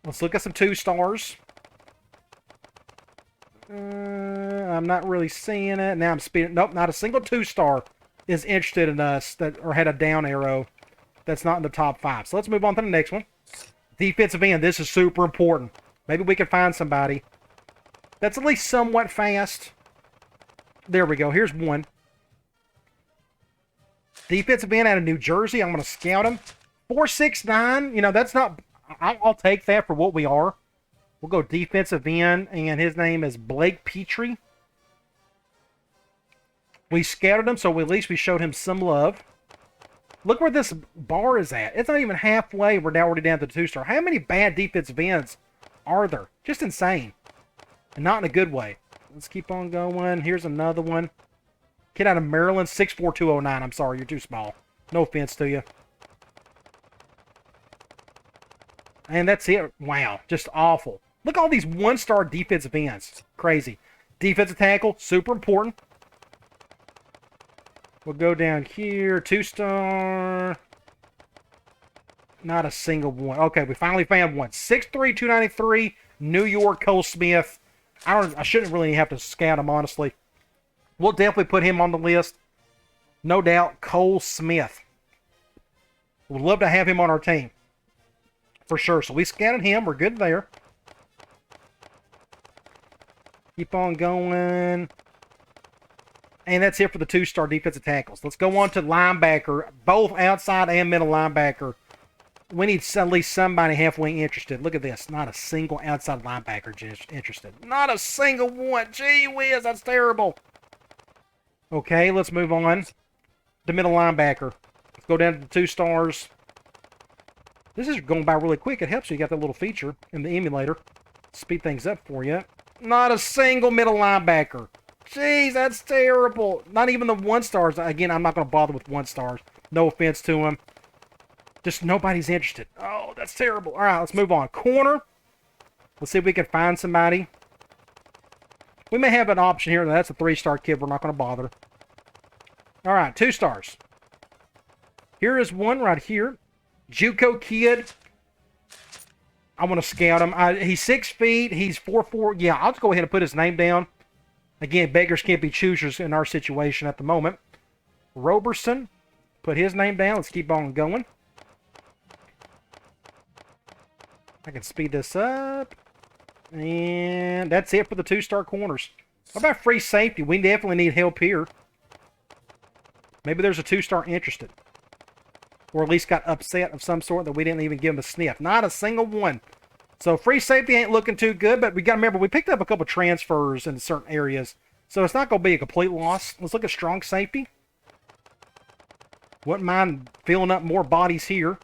Let's look at some 2-stars. I'm not really seeing it. Now I'm speeding. Nope, not a single 2-star is interested in us or had a down arrow that's not in the top 5. So let's move on to the next one. Defensive end. This is super important. Maybe we can find somebody that's at least somewhat fast. There we go. Here's one. Defensive end out of New Jersey. I'm going to scout him. 4'6", 9. That's not... I'll take that for what we are. We'll go defensive end, and his name is Blake Petrie. We scouted him, so at least we showed him some love. Look where this bar is at. It's not even halfway. We're now already down to the 2-star. How many bad defensive ends are there? Just insane. And not in a good way. Let's keep on going. Here's another one. Kid out of Maryland, 6'4", 209. I'm sorry, you're too small. No offense to you. And that's it. Wow, just awful. Look at all these one-star defensive ends. Crazy. Defensive tackle, super important. We'll go down here. 2-star. Not a single one. Okay, we finally found one. 6'3", 293, New York, Cole Smith. I shouldn't really have to scout him, honestly. We'll definitely put him on the list. No doubt, Cole Smith. We'd love to have him on our team. For sure. So we scouted him. We're good there. Keep on going. And that's it for the 2-star defensive tackles. Let's go on to linebacker. Both outside and middle linebacker. We need at least somebody halfway interested. Look at this. Not a single outside linebacker interested. Not a single one. Gee whiz, that's terrible. Okay, let's move on. The middle linebacker. Let's go down to the 2 stars. This is going by really quick. It helps you got that little feature in the emulator. Speed things up for you. Not a single middle linebacker. Jeez, that's terrible. Not even the 1 stars. Again, I'm not going to bother with 1 stars. No offense to them. Just nobody's interested. Oh, that's terrible. All right, let's move on. Corner. Let's see if we can find somebody. We may have an option here. That's a 3-star kid. We're not going to bother. All right, 2 stars. Here is one right here. JUCO kid. I want to scout him. He's 6 feet. He's 4'4". Yeah, I'll just go ahead and put his name down. Again, beggars can't be choosers in our situation at the moment. Roberson. Put his name down. Let's keep on going. I can speed this up. And that's it for the 2-star corners. What about free safety? We definitely need help here. Maybe there's a 2-star interested. Or at least got upset of some sort that we didn't even give him a sniff. Not a single one. So free safety ain't looking too good, but we got to remember we picked up a couple transfers in certain areas. So it's not going to be a complete loss. Let's look at strong safety. Wouldn't mind filling up more bodies here.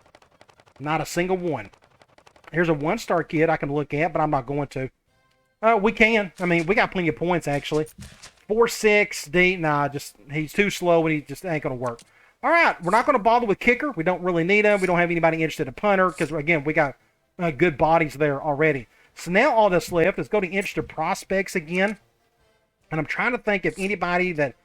Not a single one. Here's a 1-star kid I can look at, but I'm not going to. We can. I mean, we got plenty of points, actually. 4'6", D. Nah, he's too slow, and he just ain't going to work. All right, we're not going to bother with kicker. We don't really need him. We don't have anybody interested in punter because, again, we got good bodies there already. So now all that's left is go to interested prospects again. And I'm trying to think if anybody that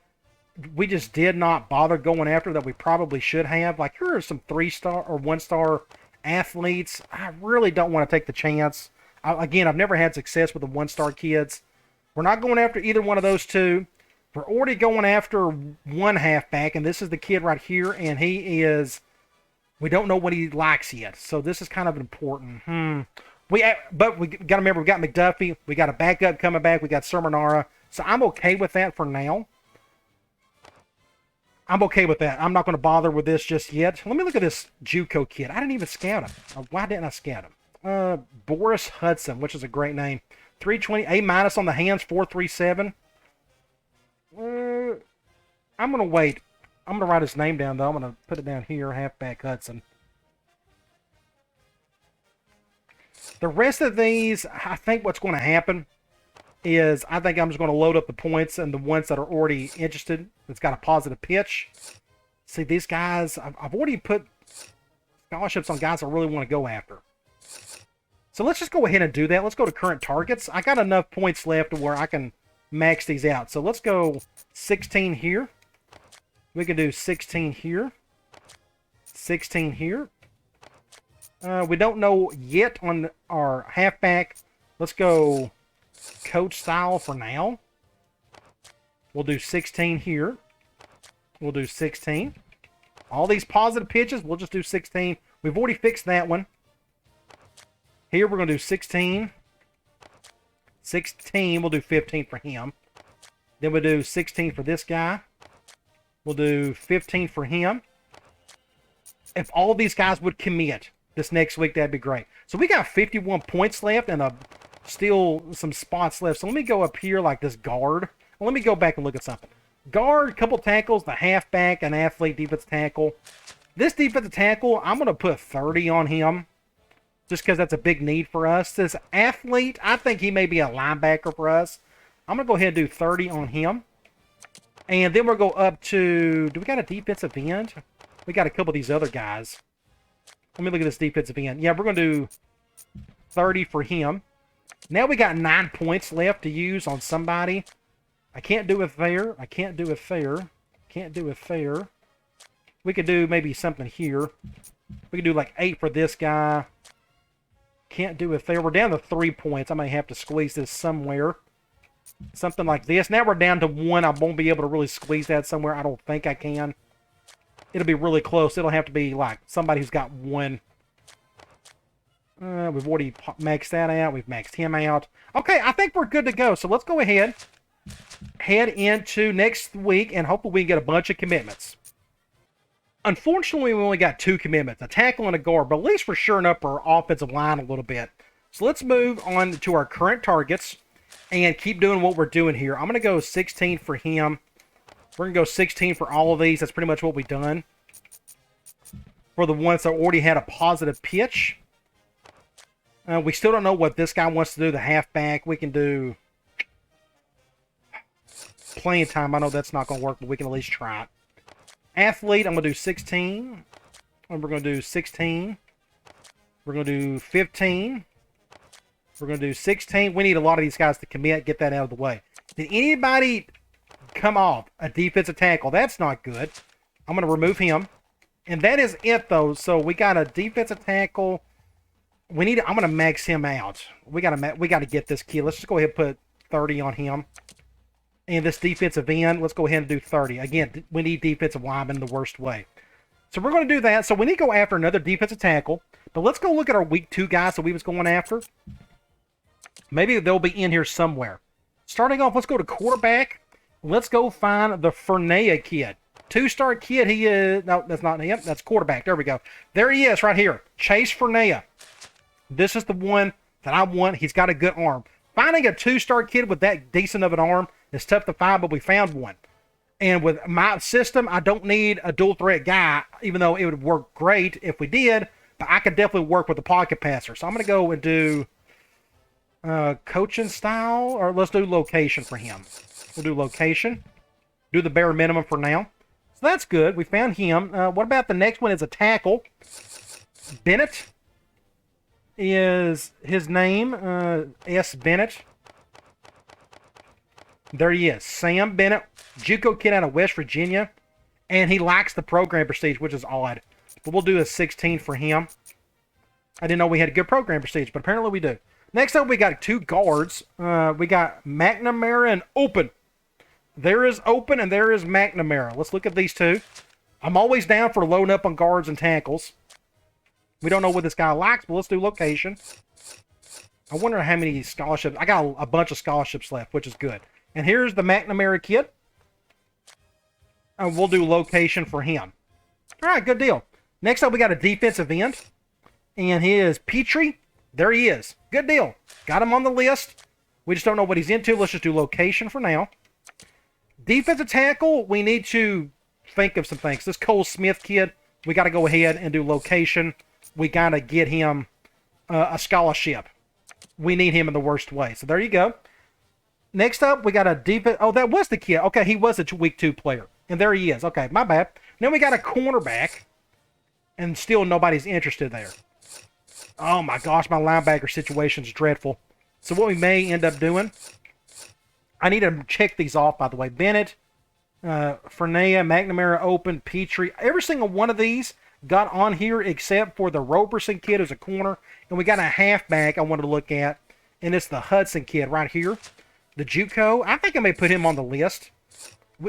we just did not bother going after that we probably should have. Like, here are some 3-star or 1-star athletes. I really don't want to take the chance. Again, I've never had success with the 1-star kids. We're not going after either one of those two. We're already going after one halfback, and this is the kid right here, and he is, we don't know what he likes yet. So this is kind of important. But we got to remember, we got McDuffie. We got a backup coming back. We got Sermonara. So I'm okay with that for now. I'm okay with that. I'm not going to bother with this just yet. Let me look at this JUCO kid. I didn't even scout him. Why didn't I scout him? Boris Hudson, which is a great name. 320, A- on the hands, 437. I'm going to wait. I'm going to write his name down, though. I'm going to put it down here, halfback Hudson. The rest of these, I think what's going to happen is I think I'm just going to load up the points and the ones that are already interested. It's got a positive pitch. See, these guys, I've already put scholarships on guys I really want to go after. So let's just go ahead and do that. Let's go to current targets. I got enough points left to where I can max these out. So let's go 16 here. We can do 16 here. 16 here. We don't know yet on our halfback. Let's go coach style for now. We'll do 16 here. We'll do 16. All these positive pitches, we'll just do 16. We've already fixed that one. Here we're going to do 16. 16, we'll do 15 for him. Then we'll do 16 for this guy. We'll do 15 for him. If all these guys would commit this next week, that'd be great. So we got 51 points left and still some spots left. So let me go up here like this guard. Well, let me go back and look at something. Guard, couple tackles, the halfback, an athlete, defensive tackle. This defensive tackle, I'm going to put 30 on him just because that's a big need for us. This athlete, I think he may be a linebacker for us. I'm going to go ahead and do 30 on him. And then we'll go up to, do we got a defensive end? We got a couple of these other guys. Let me look at this defensive end. Yeah, we're going to do 30 for him. Now we got 9 points left to use on somebody. I can't do it there. I can't do it there. Can't do it there. We could do maybe something here. We could do like 8 for this guy. Can't do it there. We're down to 3 points. I may have to squeeze this somewhere. Something like this. Now we're down to 1. I won't be able to really squeeze that somewhere. I don't think I can. It'll be really close. It'll have to be like somebody who's got 1. We've already maxed that out. We've maxed him out. Okay, I think we're good to go. So let's go ahead. Head into next week, and hopefully we can get a bunch of commitments. Unfortunately, we only got 2 commitments, a tackle and a guard, but at least we're shoring up our offensive line a little bit. So let's move on to our current targets and keep doing what we're doing here. I'm going to go 16 for him. We're going to go 16 for all of these. That's pretty much what we've done. For the ones that already had a positive pitch. We still don't know what this guy wants to do, the halfback. We can do playing time. I know that's not going to work, but we can at least try it. Athlete, I'm going to do 16. And we're going to do 16. We're going to do 15. We're going to do 16. We need a lot of these guys to commit, get that out of the way. Did anybody come off a defensive tackle? That's not good. I'm going to remove him. And that is it, though. So we got a defensive tackle. I'm going to max him out. We got to get this kid. Let's just go ahead and put 30 on him. And this defensive end, let's go ahead and do 30. Again, we need defensive linemen the worst way. So we're going to do that. So we need to go after another defensive tackle. But let's go look at our week 2 guys that we was going after. Maybe they'll be in here somewhere. Starting off, let's go to quarterback. Let's go find the Fernea kid. 2-star kid, he is... No, that's not him. That's quarterback. There we go. There he is right here. Chase Fernea. This is the one that I want. He's got a good arm. Finding a 2-star kid with that decent of an arm is tough to find, but we found one. And with my system, I don't need a dual threat guy, even though it would work great if we did, but I could definitely work with the pocket passer. So I'm going to go and do coaching style, or let's do location for him. We'll do location. Do the bare minimum for now. So that's good. We found him. What about the next one is a tackle? Bennett is his name. S. Bennett. There he is. Sam Bennett. JUCO kid out of West Virginia. And he lacks the program prestige, which is odd. But we'll do a 16 for him. I didn't know we had a good program prestige, but apparently we do. Next up, we got 2 guards. We got McNamara and Open. There is Open and there is McNamara. Let's look at these 2. I'm always down for loading up on guards and tackles. We don't know what this guy likes, but let's do location. I wonder how many scholarships. I got a bunch of scholarships left, which is good. And here's the McNamara kid. And we'll do location for him. All right, good deal. Next up, we got a defensive end. And he is Petrie. There he is. Good deal. Got him on the list. We just don't know what he's into. Let's just do location for now. Defensive tackle, we need to think of some things. This Cole Smith kid, we got to go ahead and do location. We got to get him a scholarship. We need him in the worst way. So there you go. Next up, we got a defense. Oh, that was the kid. Okay, he was a week 2 player. And there he is. Okay, my bad. Then we got a cornerback. And still nobody's interested there. Oh my gosh, my linebacker situation is dreadful. So what we may end up doing, I need to check these off, by the way. Bennett, Fernea, McNamara, Open, Petrie. Every single one of these got on here except for the Roberson kid as a corner. And we got a halfback I wanted to look at. And it's the Hudson kid right here. The JUCO. I think I may put him on the list.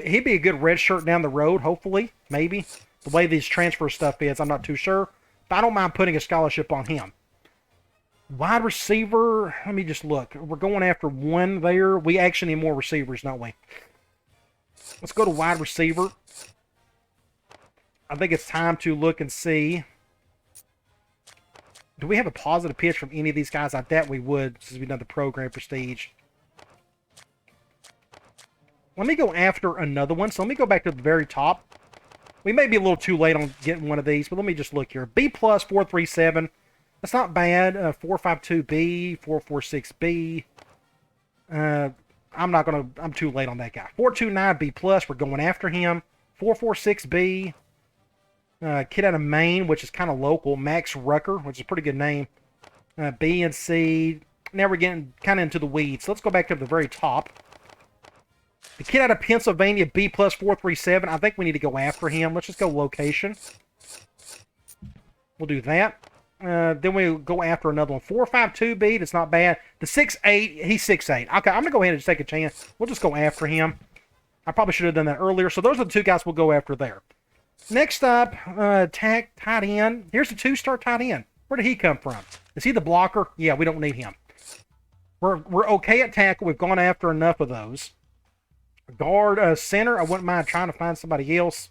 He'd be a good red shirt down the road, hopefully. Maybe. The way these transfer stuff is, I'm not too sure. But I don't mind putting a scholarship on him. Wide receiver. Let me just look. We're going after 1 there. We actually need more receivers, don't we? Let's go to wide receiver. I think it's time to look and see. Do we have a positive pitch from any of these guys? I doubt we would, since we've done the program prestige. Let me go after another one. So let me go back to the very top. We may be a little too late on getting one of these, but let me just look here. B plus 437. That's not bad. 452B, 446B. I'm too late on that guy. 429B plus. We're going after him. 446B. Kid out of Maine, which is kind of local. Max Rucker, which is a pretty good name. B and C. Now we're getting kind of into the weeds. So let's go back to the very top. The kid out of Pennsylvania, B plus 437. I think we need to go after him. Let's just go location. We'll do that. Then we'll go after another one. 452 beat. It's not bad. The 6'8", he's 6'8". Okay, I'm going to go ahead and just take a chance. We'll just go after him. I probably should have done that earlier. So those are the two guys we'll go after there. Next up, tight end. Here's the 2-star tight end. Where did he come from? Is he the blocker? Yeah, we don't need him. We're okay at tackle. We've gone after enough of those. Guard, center. I wouldn't mind trying to find somebody else.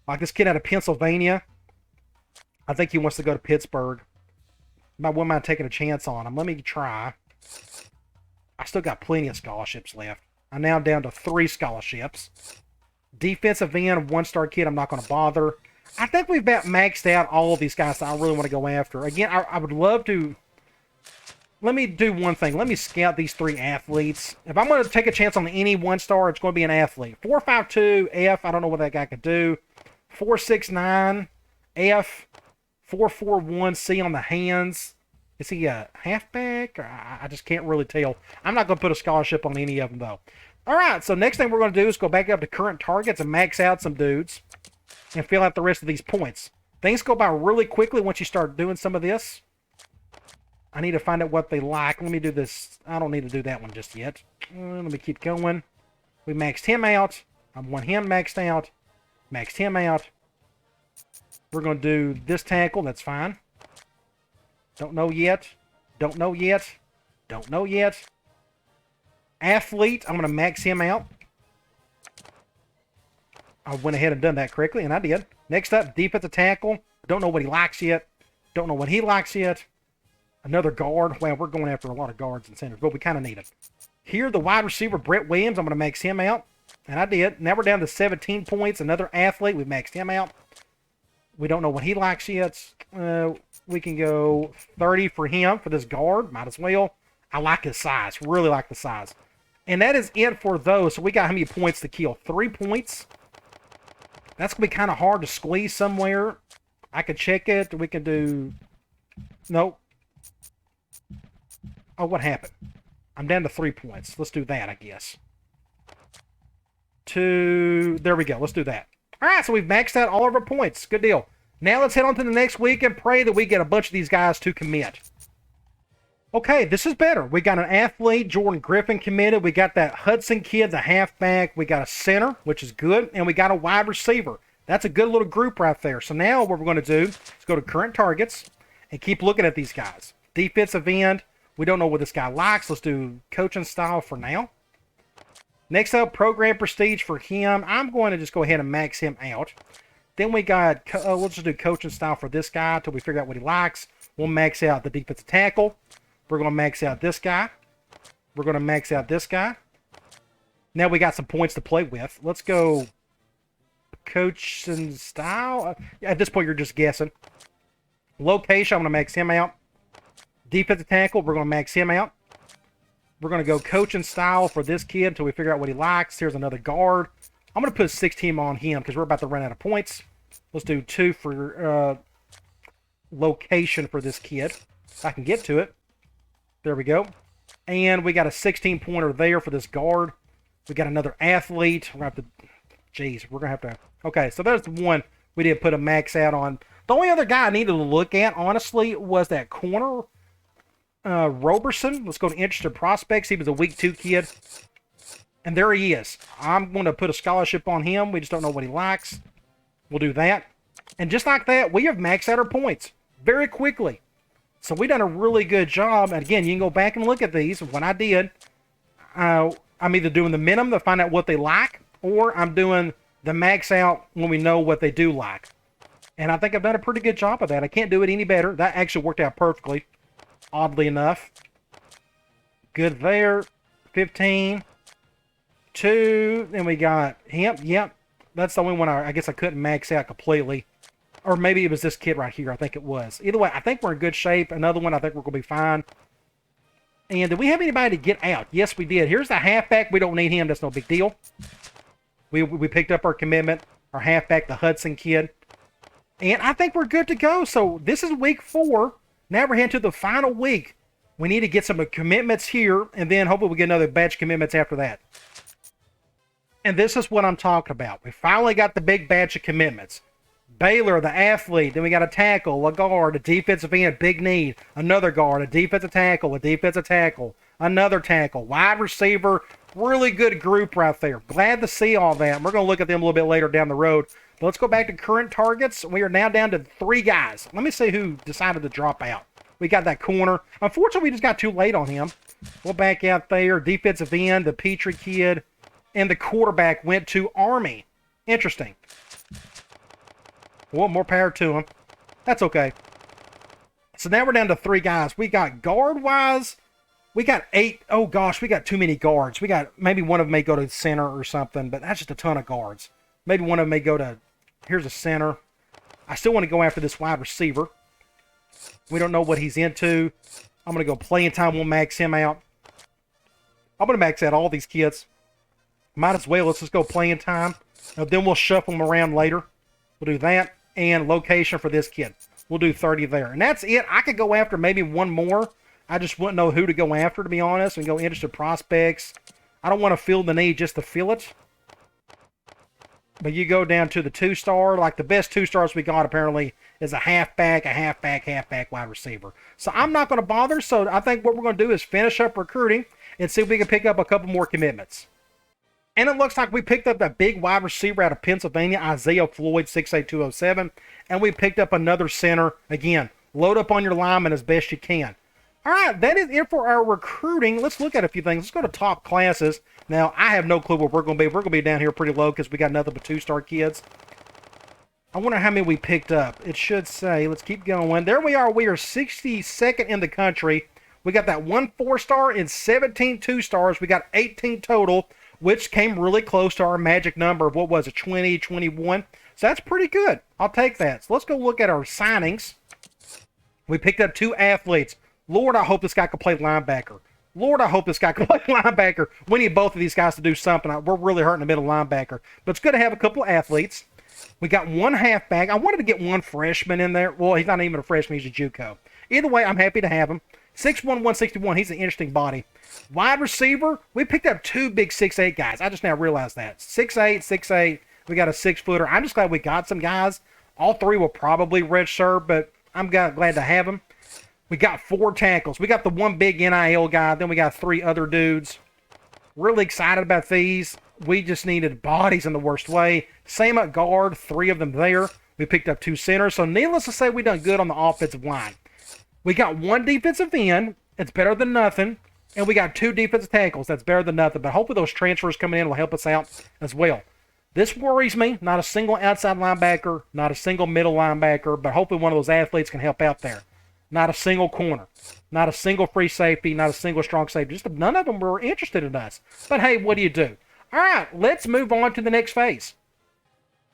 Like this kid out of Pennsylvania. I think he wants to go to Pittsburgh. I wouldn't mind taking a chance on him. Let me try. I still got plenty of scholarships left. I'm now down to 3 scholarships. Defensive end, 1-star kid, I'm not going to bother. I think we've about maxed out all of these guys that I really want to go after. Again, I would love to... Let me do one thing. Let me scout these 3 athletes. If I'm going to take a chance on any 1-star, it's going to be an athlete. 452 F, I don't know what that guy could do. 469 F. 441 C on the hands. Is he a halfback? I just can't really tell. I'm not going to put a scholarship on any of them, though. All right, so next thing we're going to do is go back up to current targets and max out some dudes and fill out the rest of these points. Things go by really quickly once you start doing some of this. I need to find out what they like. Let me do this. I don't need to do that one just yet. Let me keep going. We maxed him out. I want him maxed out. Maxed him out. We're going to do this tackle. That's fine. Don't know yet. Don't know yet. Don't know yet. Athlete. I'm going to max him out. I went ahead and done that correctly, and I did. Next up, defensive tackle. Don't know what he likes yet. Don't know what he likes yet. Another guard. Well, we're going after a lot of guards and centers, but we kind of need it. Here, the wide receiver, Brett Williams. I'm going to max him out. And I did. Now we're down to 17 points. Another athlete. We maxed him out. We don't know what he likes yet. We can go 30 for him, for this guard. Might as well. I like his size. Really like the size. And that is it for those. So we got how many points to kill? 3 points. That's going to be kind of hard to squeeze somewhere. I could check it. We can do... Nope. Oh, what happened? I'm down to 3 points. Let's do that, I guess. There we go. Let's do that. All right, so we've maxed out all of our points. Good deal. Now let's head on to the next week and pray that we get a bunch of these guys to commit. Okay, this is better. We got an athlete, Jordan Griffin, committed. We got that Hudson kid, the halfback. We got a center, which is good. And we got a wide receiver. That's a good little group right there. So now what we're going to do is go to current targets and keep looking at these guys. Defensive end. We don't know what this guy likes. Let's do coaching style for now. Next up, program prestige for him. I'm going to just go ahead and max him out. Then we got, we'll just do coaching style for this guy until we figure out what he likes. We'll max out the defensive tackle. We're going to max out this guy. We're going to max out this guy. Now we got some points to play with. Let's go coaching style. At this point, you're just guessing. Location, I'm going to max him out. Defensive tackle, we're going to max him out. We're going to go coaching style for this kid until we figure out what he likes. Here's another guard. I'm going to put 16 on him because we're about to run out of points. Let's do 2 for location for this kid. If I can get to it. There we go. And we got a 16-pointer there for this guard. We got another athlete. We're going to have to... Jeez, we're going to have to... Okay, so there's the one we did put a max out on. The only other guy I needed to look at, honestly, was that corner... Roberson. Let's go to interested prospects. He was a week 2 kid. And there he is. I'm going to put a scholarship on him. We just don't know what he likes. We'll do that. And just like that, we have maxed out our points very quickly. So we've done a really good job. And again, you can go back and look at these. When I did, I'm either doing the minimum to find out what they like, or I'm doing the max out when we know what they do like. And I think I've done a pretty good job of that. I can't do it any better. That actually worked out perfectly. Oddly enough. Good there. 15. 2. Then we got him. Yep. That's the only one I guess I couldn't max out completely. Or maybe it was this kid right here. I think it was. Either way, I think we're in good shape. Another one, I think we're going to be fine. And did we have anybody to get out? Yes, we did. Here's the halfback. We don't need him. That's no big deal. We picked up our commitment. Our halfback, the Hudson kid. And I think we're good to go. So this is week 4. Now we're heading to the final week. We need to get some commitments here, and then hopefully we get another batch of commitments after that. And this is what I'm talking about. We finally got the big batch of commitments. Baylor, the athlete. Then we got a tackle, a guard, a defensive end, big need. Another guard, a defensive tackle, another tackle, wide receiver. Really good group right there. Glad to see all that. We're going to look at them a little bit later down the road. But let's go back to current targets. We are now down to 3 guys. Let me see who decided to drop out. We got that corner. Unfortunately, we just got too late on him. We'll back out there. Defensive end, the Petrie kid, and the quarterback went to Army. Interesting. Well, more power to him. That's okay. So now we're down to 3 guys. We got guard-wise, we got 8. Oh, gosh, we got too many guards. We got, maybe one of them may go to center or something, but that's just a ton of guards. Maybe one of them may go to, here's a center. I still want to go after this wide receiver. We don't know what he's into. I'm going to go playing time. We'll max him out. I'm going to max out all these kids. Might as well. Let's just go playing time. Then we'll shuffle them around later. We'll do that. And location for this kid. We'll do 30 there. And that's it. I could go after maybe one more. I just wouldn't know who to go after, to be honest. And go interested prospects. I don't want to feel the need just to feel it. But you go down to the 2-star. Like the best 2-stars we got apparently is a halfback wide receiver. So I'm not going to bother. So I think what we're going to do is finish up recruiting and see if we can pick up a couple more commitments. And it looks like we picked up that big wide receiver out of Pennsylvania, Isaiah Floyd, 6'8", 207. And we picked up another center. Again, load up on your linemen as best you can. All right, that is it for our recruiting. Let's look at a few things. Let's go to top classes. Now, I have no clue where we're going to be. We're going to be down here pretty low because we got nothing but 2-star kids. I wonder how many we picked up. It should say, let's keep going. There we are. We are 62nd in the country. We got that 1 4-star and 17 2-stars. We got 18 total, which came really close to our magic number of, what was it, 20, 21. So that's pretty good. I'll take that. So let's go look at our signings. We picked up 2 athletes. Lord, I hope this guy can play linebacker. Lord, I hope this guy can play linebacker. We need both of these guys to do something. We're really hurting the middle linebacker. But it's good to have a couple of athletes. We got 1 halfback. I wanted to get 1 freshman in there. Well, he's not even a freshman. He's a JUCO. Either way, I'm happy to have him. 6'1", 161. He's an interesting body. Wide receiver, we picked up 2 big 6'8" guys. I just now realized that. 6'8", 6'8". We got a 6-footer. I'm just glad we got some guys. All 3 will probably redshirt, but I'm glad to have them. We got 4 tackles. We got the 1 big NIL guy. Then we got 3 other dudes. Really excited about these. We just needed bodies in the worst way. Same at guard. 3 of them there. We picked up 2 centers. So needless to say, we done good on the offensive line. We got 1 defensive end. It's better than nothing. And we got 2 defensive tackles. That's better than nothing. But hopefully those transfers coming in will help us out as well. This worries me. Not a single outside linebacker. Not a single middle linebacker. But hopefully one of those athletes can help out there. Not a single corner. Not a single free safety. Not a single strong safety. Just none of them were interested in us. But hey, what do you do? All right, let's move on to the next phase.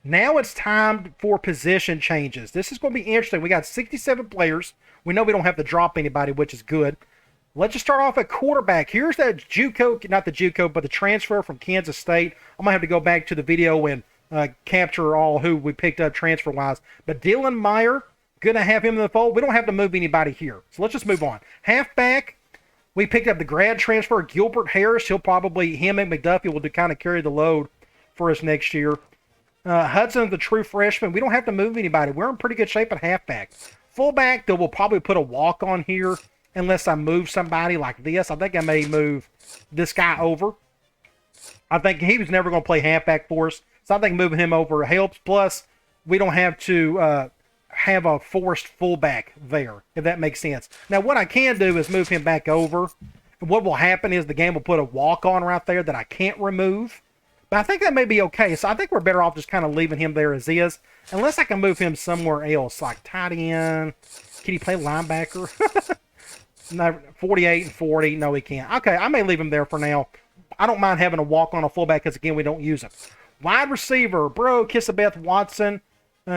Now it's time for position changes. This is going to be interesting. We got 67 players. We know we don't have to drop anybody, which is good. Let's just start off at quarterback. Here's that JUCO, not the JUCO, but the transfer from Kansas State. I'm going to have to go back to the video and capture all who we picked up transfer-wise. But Dylan Meyer, good to have him in the fold. We don't have to move anybody here. So let's just move on. Halfback, we picked up the grad transfer, Gilbert Harris. Him and McDuffie will kind of carry the load for us next year. Hudson, the true freshman. We don't have to move anybody. We're in pretty good shape at halfback. Fullback, though, we'll probably put a walk on here unless I move somebody like this. I think I may move this guy over. I think he was never going to play halfback for us, so I think moving him over helps. Plus, we don't have to have a forced fullback there, if that makes sense. Now, what I can do is move him back over. And what will happen is the game will put a walk on right there that I can't remove. But I think that may be okay. So I think we're better off just kind of leaving him there as is. Unless I can move him somewhere else, like tight end. Can he play linebacker? No, 48 and 40. No, he can't. Okay, I may leave him there for now. I don't mind having a walk on a fullback because, again, we don't use him. Wide receiver, bro, Kissabeth Watson,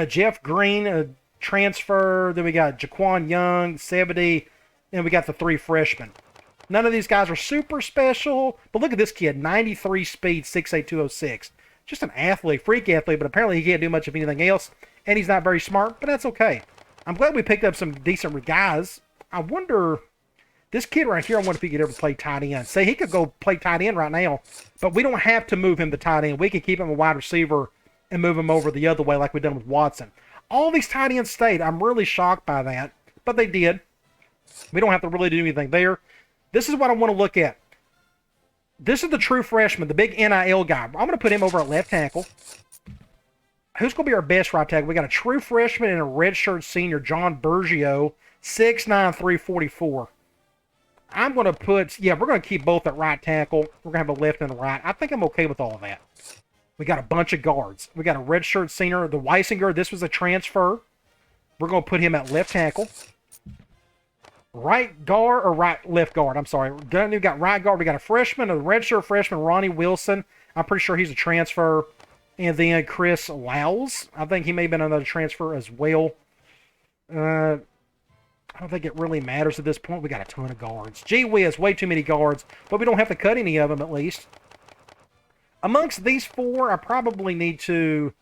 Jeff Green, transfer. Then we got Jaquan Young, 70, and we got the 3 freshmen. None of these guys are super special, but look at this kid, 93 speed, 6'8", 206. Just an athlete, freak athlete, but apparently he can't do much of anything else, and he's not very smart, but that's okay. I'm glad we picked up some decent guys. I wonder, this kid right here, I wonder if he could ever play tight end. Say he could go play tight end right now, but we don't have to move him to tight end. We can keep him a wide receiver and move him over the other way like we've done with Watson. All these tight ends stayed. I'm really shocked by that, but they did. We don't have to really do anything there. This is what I want to look at. This is the true freshman, the big NIL guy. I'm going to put him over at left tackle. Who's going to be our best right tackle? We got a true freshman and a redshirt senior, John Bergio, 6'9", 344. I'm going to put, we're going to keep both at right tackle. We're going to have a left and a right. I think I'm okay with all of that. We got a bunch of guards. We got a redshirt senior, the Weisinger. This was a transfer. We're going to put him at left tackle. Right guard or left guard. I'm sorry. We got right guard. We got a freshman, a redshirt freshman, Ronnie Wilson. I'm pretty sure he's a transfer. And then Chris Lowes. I think he may have been another transfer as well. I don't think it really matters at this point. We got a ton of guards. Gee whiz, way too many guards. But we don't have to cut any of them at least. Amongst these four, I probably need to...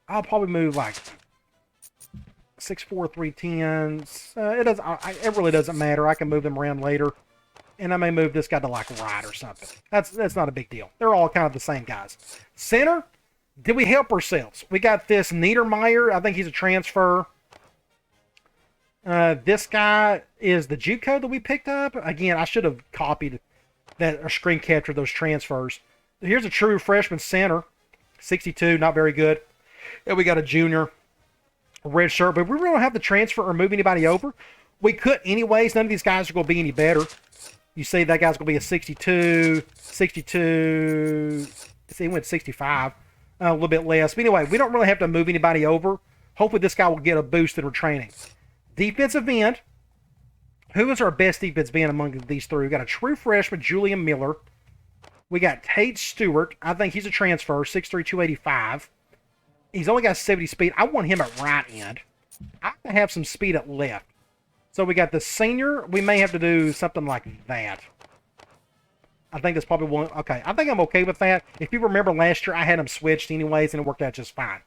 I'll probably move like 6'4", 310s. It really doesn't matter. I can move them around later. And I may move this guy to like right or something. That's not a big deal. They're all kind of the same guys. Center, did we help ourselves? We got this Niedermeyer. I think he's a transfer. This guy is the JUCO that we picked up. Again, I should have copied that or screen captured those transfers. Here's a true freshman center. 62, not very good. And we got a junior red shirt, but we really don't have to transfer or move anybody over. We could anyways. None of these guys are going to be any better. You see that guy's going to be a 62, 62. See, he went 65, a little bit less. But anyway, we don't really have to move anybody over. Hopefully this guy will get a boost in retraining. Defensive end. Who is our best defensive end among these three? We got a true freshman, Julian Miller. We got Tate Stewart. I think he's a transfer, 6'3", 285. He's only got 70 speed. I want him at right end. I can have some speed at left. So we got the senior. We may have to do something like that. I think that's probably one. Okay, I think I'm okay with that. If you remember last year, I had them switched anyways, and it worked out just fine.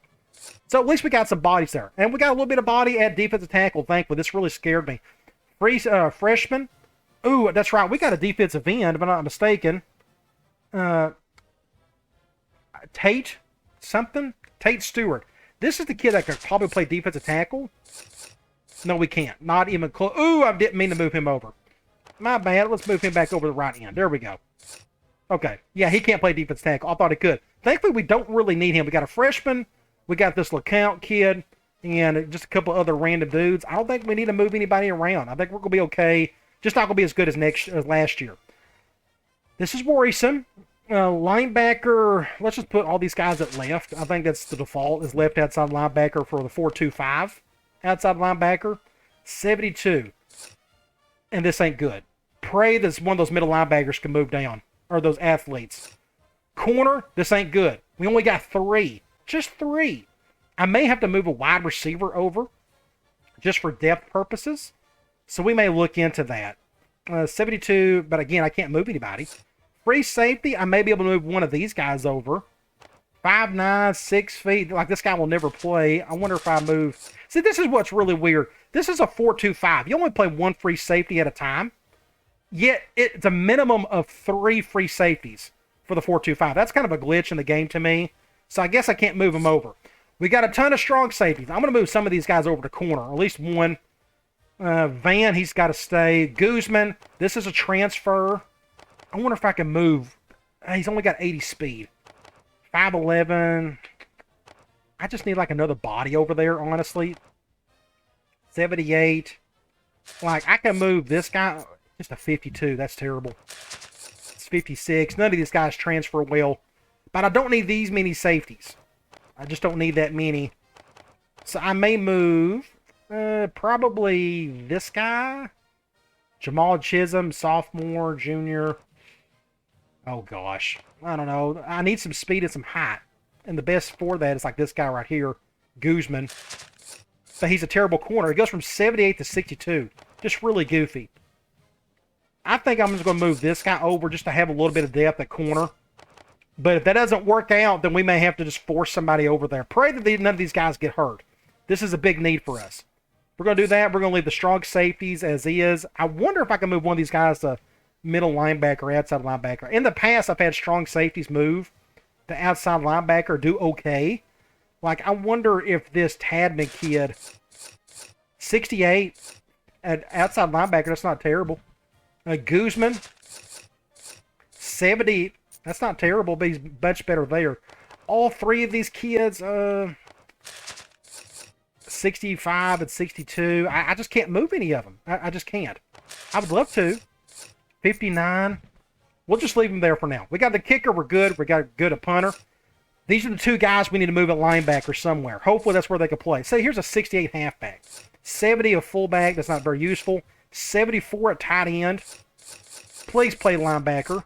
So at least we got some bodies there. And we got a little bit of body at defensive tackle, thankfully. This really scared me. Freshman. Ooh, that's right. We got a defensive end, if I'm not mistaken. Tate something. Tate Stewart. This is the kid that could probably play defensive tackle. No, we can't. Not even close. Ooh, I didn't mean to move him over. My bad. Let's move him back over the right end. There we go. Okay. Yeah, he can't play defensive tackle. I thought he could. Thankfully, we don't really need him. We got a freshman. We got this LeCount kid. And just a couple other random dudes. I don't think we need to move anybody around. I think we're going to be okay. Just not going to be as good as last year. This is worrisome. Linebacker, let's just put all these guys at left. I think that's the default, is left outside linebacker for the 4-2-5. Outside linebacker, 72. And this ain't good. Pray that one of those middle linebackers can move down. Or those athletes. Corner, this ain't good. We only got 3. Just 3. I may have to move a wide receiver over. Just for depth purposes. So we may look into that. 72, but again, I can't move anybody. Free safety, I may be able to move one of these guys over. 5'9", 6 feet. Like, this guy will never play. I wonder if I move... See, this is what's really weird. This is a 4-2-5. You only play one free safety at a time. Yet, it's a minimum of 3 free safeties for the 4-2-5. That's kind of a glitch in the game to me. So I guess I can't move them over. We got a ton of strong safeties. I'm going to move some of these guys over to corner. Or at least one. Van, he's got to stay. Guzman, this is a transfer. I wonder if I can move. He's only got 80 speed. 5'11". I just need like another body over there, honestly. 78. Like, I can move this guy. Just a 52. That's terrible. It's 56. None of these guys transfer well. But I don't need these many safeties. I just don't need that many. So I may move probably this guy. Jamal Chisholm, sophomore, junior. Oh, gosh. I don't know. I need some speed and some height. And the best for that is like this guy right here, Guzman. But he's a terrible corner. It goes from 78 to 62. Just really goofy. I think I'm just going to move this guy over just to have a little bit of depth at corner. But if that doesn't work out, then we may have to just force somebody over there. Pray that none of these guys get hurt. This is a big need for us. We're going to do that. We're going to leave the strong safeties as is. I wonder if I can move one of these guys to middle linebacker, outside linebacker. In the past, I've had strong safeties move to outside linebacker, do okay. Like, I wonder if this Tadman kid, 68 at outside linebacker, that's not terrible. Guzman, 70, that's not terrible, but he's much better there. All three of these kids, 65 and 62. I just can't move any of them. I just can't. I would love to. 59. We'll just leave them there for now. We got the kicker. We're good. We got a punter. These are the two guys we need to move at linebacker somewhere. Hopefully that's where they can play. Say here's a 68 halfback. 70 a fullback. That's not very useful. 74 at tight end. Please play linebacker.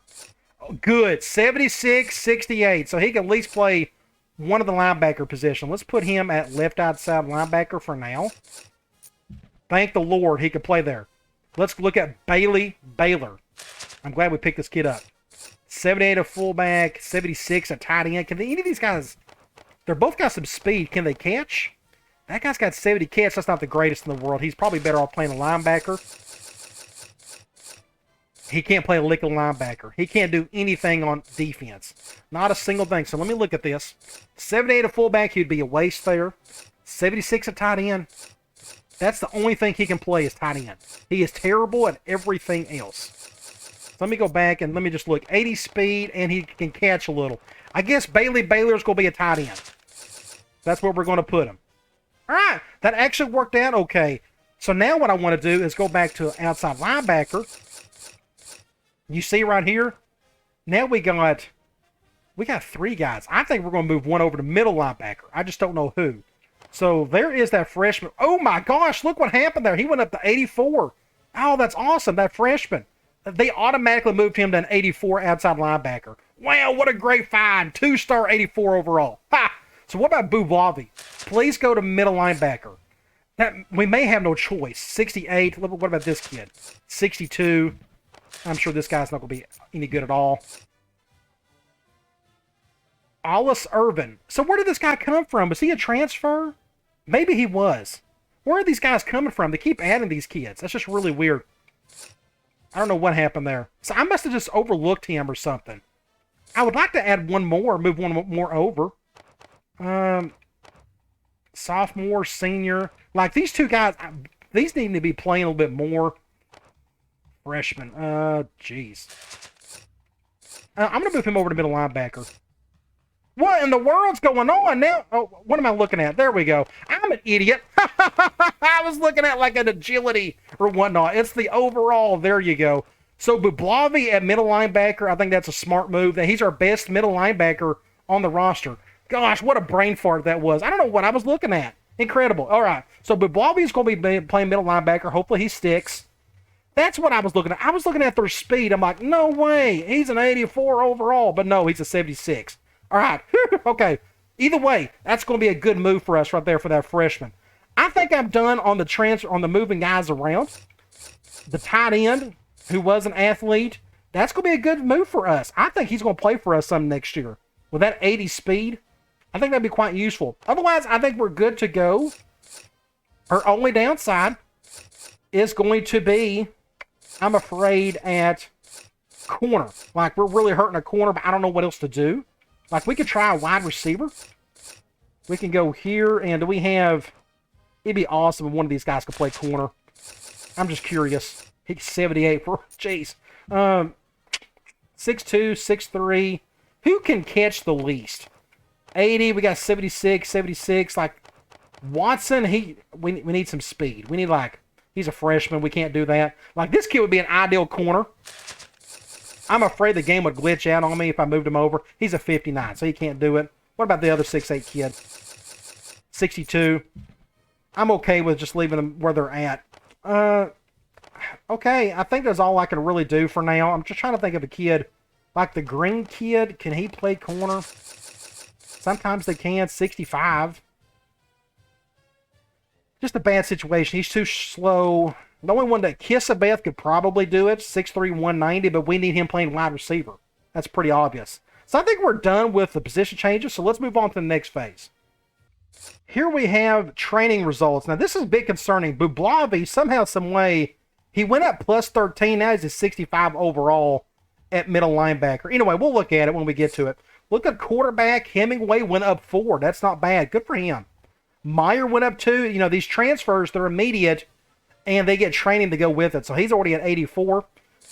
Good. 76, 68. So he can at least play one of the linebacker position. Let's put him at left outside linebacker for now. Thank the Lord he could play there. Let's look at Bailey Baylor. I'm glad we picked this kid up. 78 a fullback, 76 a tight end. Can any of these guys, they're both got some speed. Can they catch? That guy's got 70 catch. That's not the greatest in the world. He's probably better off playing a linebacker. He can't play a lick of linebacker. He can't do anything on defense. Not a single thing. So let me look at this. 78 a fullback, he'd be a waste there. 76 a tight end. That's the only thing he can play is tight end. He is terrible at everything else. So let me go back and let me just look. 80 speed, and he can catch a little. I guess Bailey Baylor's going to be a tight end. That's where we're going to put him. All right. That actually worked out okay. So now what I want to do is go back to outside linebacker. You see right here? Now we got three guys. I think we're going to move one over to middle linebacker. I just don't know who. So there is that freshman. Oh my gosh, look what happened there. He went up to 84. Oh, that's awesome, that freshman. They automatically moved him to an 84 outside linebacker. Wow, what a great find. 2-star 84 overall. Ha! So what about Bublavi? Please go to middle linebacker. We may have no choice. 68. What about this kid? 62. I'm sure this guy's not going to be any good at all. Alice Irvin. So where did this guy come from? Was he a transfer? Maybe he was. Where are these guys coming from? They keep adding these kids. That's just really weird. I don't know what happened there. So I must have just overlooked him or something. I would like to add one more, move one more over. Sophomore, senior. Like these two guys, these need to be playing a little bit more. Freshman. Jeez. I'm going to move him over to middle linebacker. What in the world's going on now? Oh, what am I looking at? There we go. I'm an idiot. I was looking at like an agility or whatnot. It's the overall. There you go. So Bublavi at middle linebacker, I think that's a smart move. He's our best middle linebacker on the roster. Gosh, what a brain fart that was. I don't know what I was looking at. Incredible. All right. So Bublavi is going to be playing middle linebacker. Hopefully he sticks. That's what I was looking at. I was looking at their speed. I'm like, no way. He's an 84 overall. But no, he's a 76. All right. Okay. Either way, that's going to be a good move for us right there for that freshman. I think I'm done on the transfer, on the moving guys around. The tight end, who was an athlete, that's going to be a good move for us. I think he's going to play for us some next year. With that 80 speed, I think that'd be quite useful. Otherwise, I think we're good to go. Our only downside is going to be, I'm afraid, at corner. Like, we're really hurting a corner, but I don't know what else to do. Like, we could try a wide receiver. We can go here, and do we have... It'd be awesome if one of these guys could play corner. I'm just curious. He's 78 for... Jeez. 6'2", 6'3". Who can catch the least? 80, we got 76, 76. Like, Watson, we need some speed. We need, like... He's a freshman. We can't do that. Like, this kid would be an ideal corner. I'm afraid the game would glitch out on me if I moved him over. He's a 59, so he can't do it. What about the other 6'8 kid? 62. I'm okay with just leaving them where they're at. Okay, I think that's all I can really do for now. I'm just trying to think of a kid. Like the green kid, can he play corner? Sometimes they can. 65. Just a bad situation. He's too slow. The only one that Kissabeth could probably do it, 6'3", 190, but we need him playing wide receiver. That's pretty obvious. So I think we're done with the position changes, so let's move on to the next phase. Here we have training results. Now, this is a bit concerning. Bublavi, somehow, some way, he went up plus 13. Now he's a 65 overall at middle linebacker. Anyway, we'll look at it when we get to it. Look at quarterback. Hemingway went up 4. That's not bad. Good for him. Meyer went up 2. You know, these transfers, they're immediate, and they get training to go with it. So he's already at 84.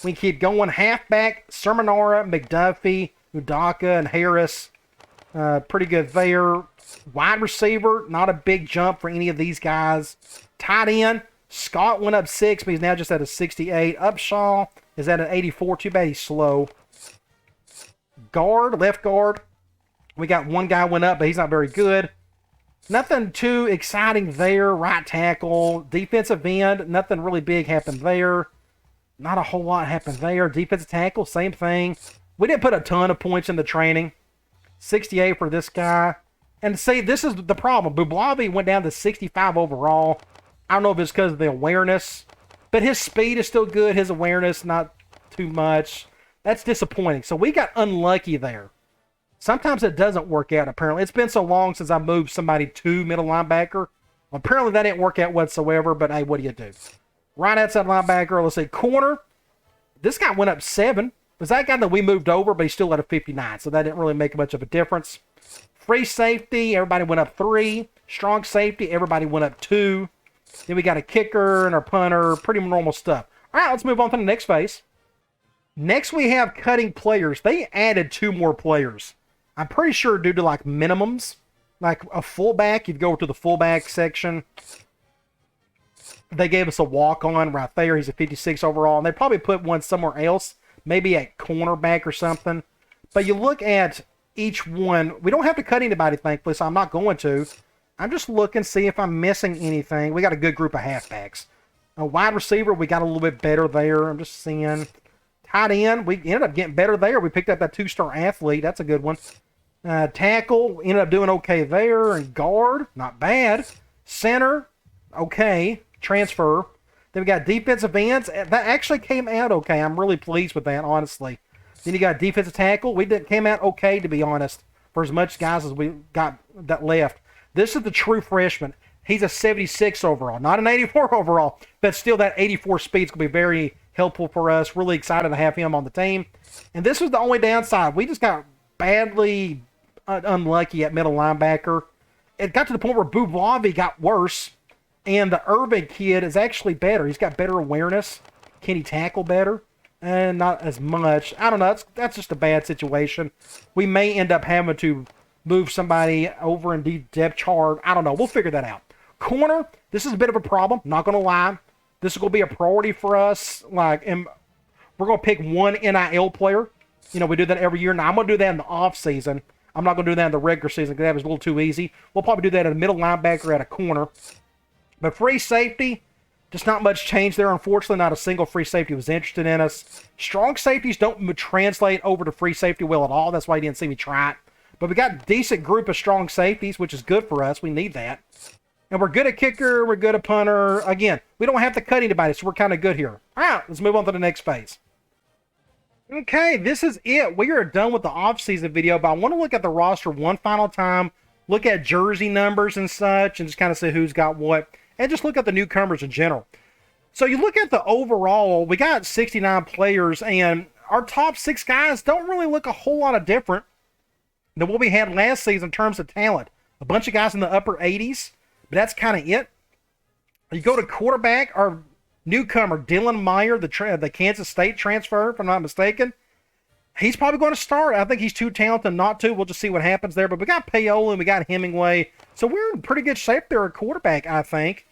We keep going. Halfback, Sermonara, McDuffie, Udaka, and Harris. Pretty good there. Wide receiver, not a big jump for any of these guys. Tight end, Scott went up 6, but he's now just at a 68. Upshaw is at an 84. Too bad he's slow. Guard, left guard. We got one guy went up, but he's not very good. Nothing too exciting there. Right tackle. Defensive end, nothing really big happened there. Not a whole lot happened there. Defensive tackle, same thing. We didn't put a ton of points in the training. 68 for this guy. And see, this is the problem. Bublavi went down to 65 overall. I don't know if it's because of the awareness, but his speed is still good. His awareness, not too much. That's disappointing. So we got unlucky there. Sometimes it doesn't work out, apparently. It's been so long since I moved somebody to middle linebacker. Apparently that didn't work out whatsoever, but hey, what do you do? Right outside linebacker, let's say corner. This guy went up 7. It was that guy that we moved over, but he's still at a 59, so that didn't really make much of a difference. Free safety, everybody went up 3. Strong safety, everybody went up 2. Then we got a kicker and our punter, pretty normal stuff. All right, let's move on to the next phase. Next, we have cutting players. They added 2 more players. I'm pretty sure due to like minimums, like a fullback, you'd go to the fullback section. They gave us a walk-on right there. He's a 56 overall, and they probably put one somewhere else, maybe at cornerback or something. But you look at each one. We don't have to cut anybody, thankfully, so I'm not going to. I'm just looking, see if I'm missing anything. We got a good group of halfbacks. A wide receiver, we got a little bit better there. I'm just seeing. Tight end, we ended up getting better there. We picked up that 2-star athlete. That's a good one. Tackle, ended up doing okay there. And guard, not bad. Center, okay. Transfer. Then we got defensive ends. That actually came out okay. I'm really pleased with that, honestly. Then you got defensive tackle. Came out okay, to be honest, for as much guys as we got that left. This is the true freshman. He's a 76 overall, not an 84 overall, but still that 84 speed is going to be very helpful for us. Really excited to have him on the team. And this was the only downside. We just got badly unlucky at middle linebacker. It got to the point where Bublavi got worse, and the Irving kid is actually better. He's got better awareness. Can he tackle better? And not as much. I don't know. That's just a bad situation. We may end up having to move somebody over in the depth chart. I don't know. We'll figure that out. Corner, this is a bit of a problem. Not going to lie. This is going to be a priority for us. And we're going to pick one NIL player. You know, we do that every year. Now, I'm going to do that in the offseason. I'm not going to do that in the regular season because that was a little too easy. We'll probably do that at a middle linebacker at a corner. But free safety, just not much change there. Unfortunately, not a single free safety was interested in us. Strong safeties don't translate over to free safety well at all. That's why you didn't see me try it. But we got a decent group of strong safeties, which is good for us. We need that. And we're good at kicker. We're good at punter. Again, we don't have to cut anybody, so we're kind of good here. All right, let's move on to the next phase. Okay, this is it. We are done with the off-season video, but I want to look at the roster one final time, look at jersey numbers and such, and just kind of see who's got what, and just look at the newcomers in general. So you look at the overall, we got 69 players, and our top 6 guys don't really look a whole lot of different than what we had last season in terms of talent. A bunch of guys in the upper 80s, but that's kind of it. You go to quarterback, our newcomer, Dylan Meyer, the Kansas State transfer, if I'm not mistaken. He's probably going to start. I think he's too talented not to. We'll just see what happens there. But we got Payola and we got Hemingway. So we're in pretty good shape there at quarterback, I think.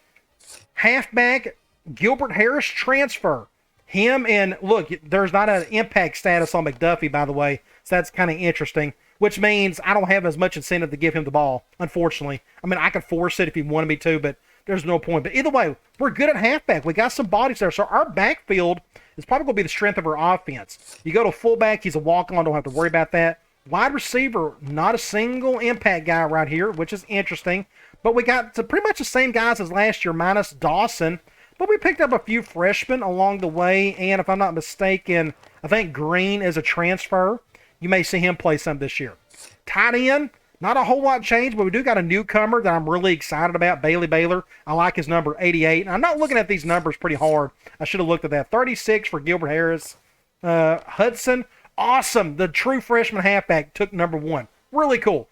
Halfback, Gilbert Harris transfer. Him and, look, there's not an impact status on McDuffie, by the way. So that's kind of interesting. Which means I don't have as much incentive to give him the ball, unfortunately. I mean, I could force it if he wanted me to, but there's no point. But either way, we're good at halfback. We got some bodies there. So our backfield is probably going to be the strength of our offense. You go to fullback, he's a walk-on. Don't have to worry about that. Wide receiver, not a single impact guy right here, which is interesting. But we got pretty much the same guys as last year, minus Dawson. But we picked up a few freshmen along the way. And if I'm not mistaken, I think Green is a transfer. You may see him play some this year. Tight end, Not a whole lot changed, but we do got a newcomer that I'm really excited about, Bailey Baylor. I like his number 88. And I'm not looking at these numbers pretty hard. I should have looked at that. 36 for Gilbert Harris. Hudson, awesome. The true freshman halfback took number 1. Really cool.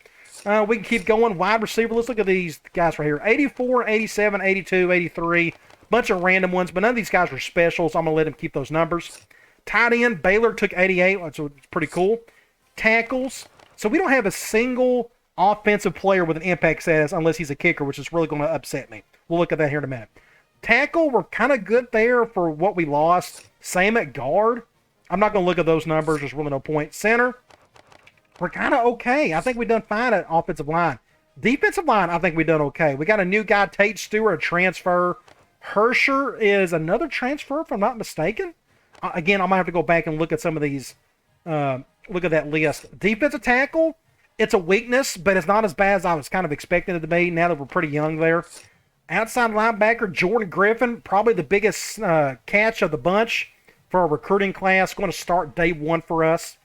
We can keep going. Wide receiver, let's look at these guys right here. 84, 87, 82, 83. Bunch of random ones, but none of these guys are special, so I'm going to let him keep those numbers. Tight end, Baylor took 88, so it's pretty cool. Tackles, so we don't have a single offensive player with an impact status unless he's a kicker, which is really going to upset me. We'll look at that here in a minute. Tackle, we're kind of good there for what we lost. Same at guard. I'm not going to look at those numbers. There's really no point. Center, we're kind of okay. I think we've done fine at offensive line. Defensive line, I think we've done okay. We got a new guy, Tate Stewart, a transfer. Hersher is another transfer, if I'm not mistaken. Again, I might have to go back and look at some of these. Look at that list. Defensive tackle, it's a weakness, but it's not as bad as I was kind of expecting it to be now that we're pretty young there. Outside linebacker, Jordan Griffin, probably the biggest catch of the bunch for our recruiting class. Going to start day 1 for us.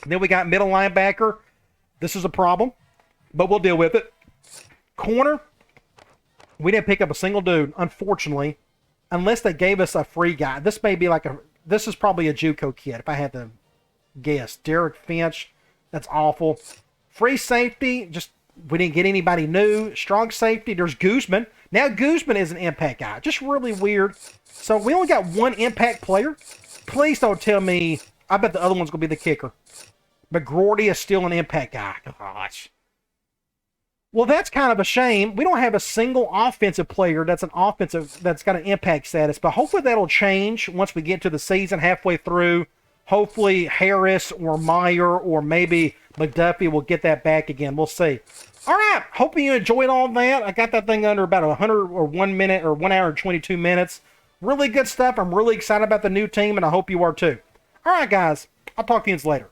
Then we got middle linebacker. This is a problem, but we'll deal with it. Corner, we didn't pick up a single dude, unfortunately, unless they gave us a free guy. This may be like this is probably a JUCO kid, if I had to guess. Derek Finch, that's awful. Free safety, just we didn't get anybody new. Strong safety, there's Guzman. Now Guzman is an impact guy. Just really weird. So we only got 1 impact player. Please don't tell me, I bet the other one's going to be the kicker. McGroarty is still an impact guy. Gosh. Well, that's kind of a shame. We don't have a single offensive player that's got an impact status, but hopefully that'll change once we get to the season halfway through. Hopefully Harris or Meyer or maybe McDuffie will get that back again. We'll see. All right. Hoping you enjoyed all that. I got that thing under about 100 or 1 minute or 1 hour and 22 minutes. Really good stuff. I'm really excited about the new team, and I hope you are too. All right, guys. I'll talk to you later.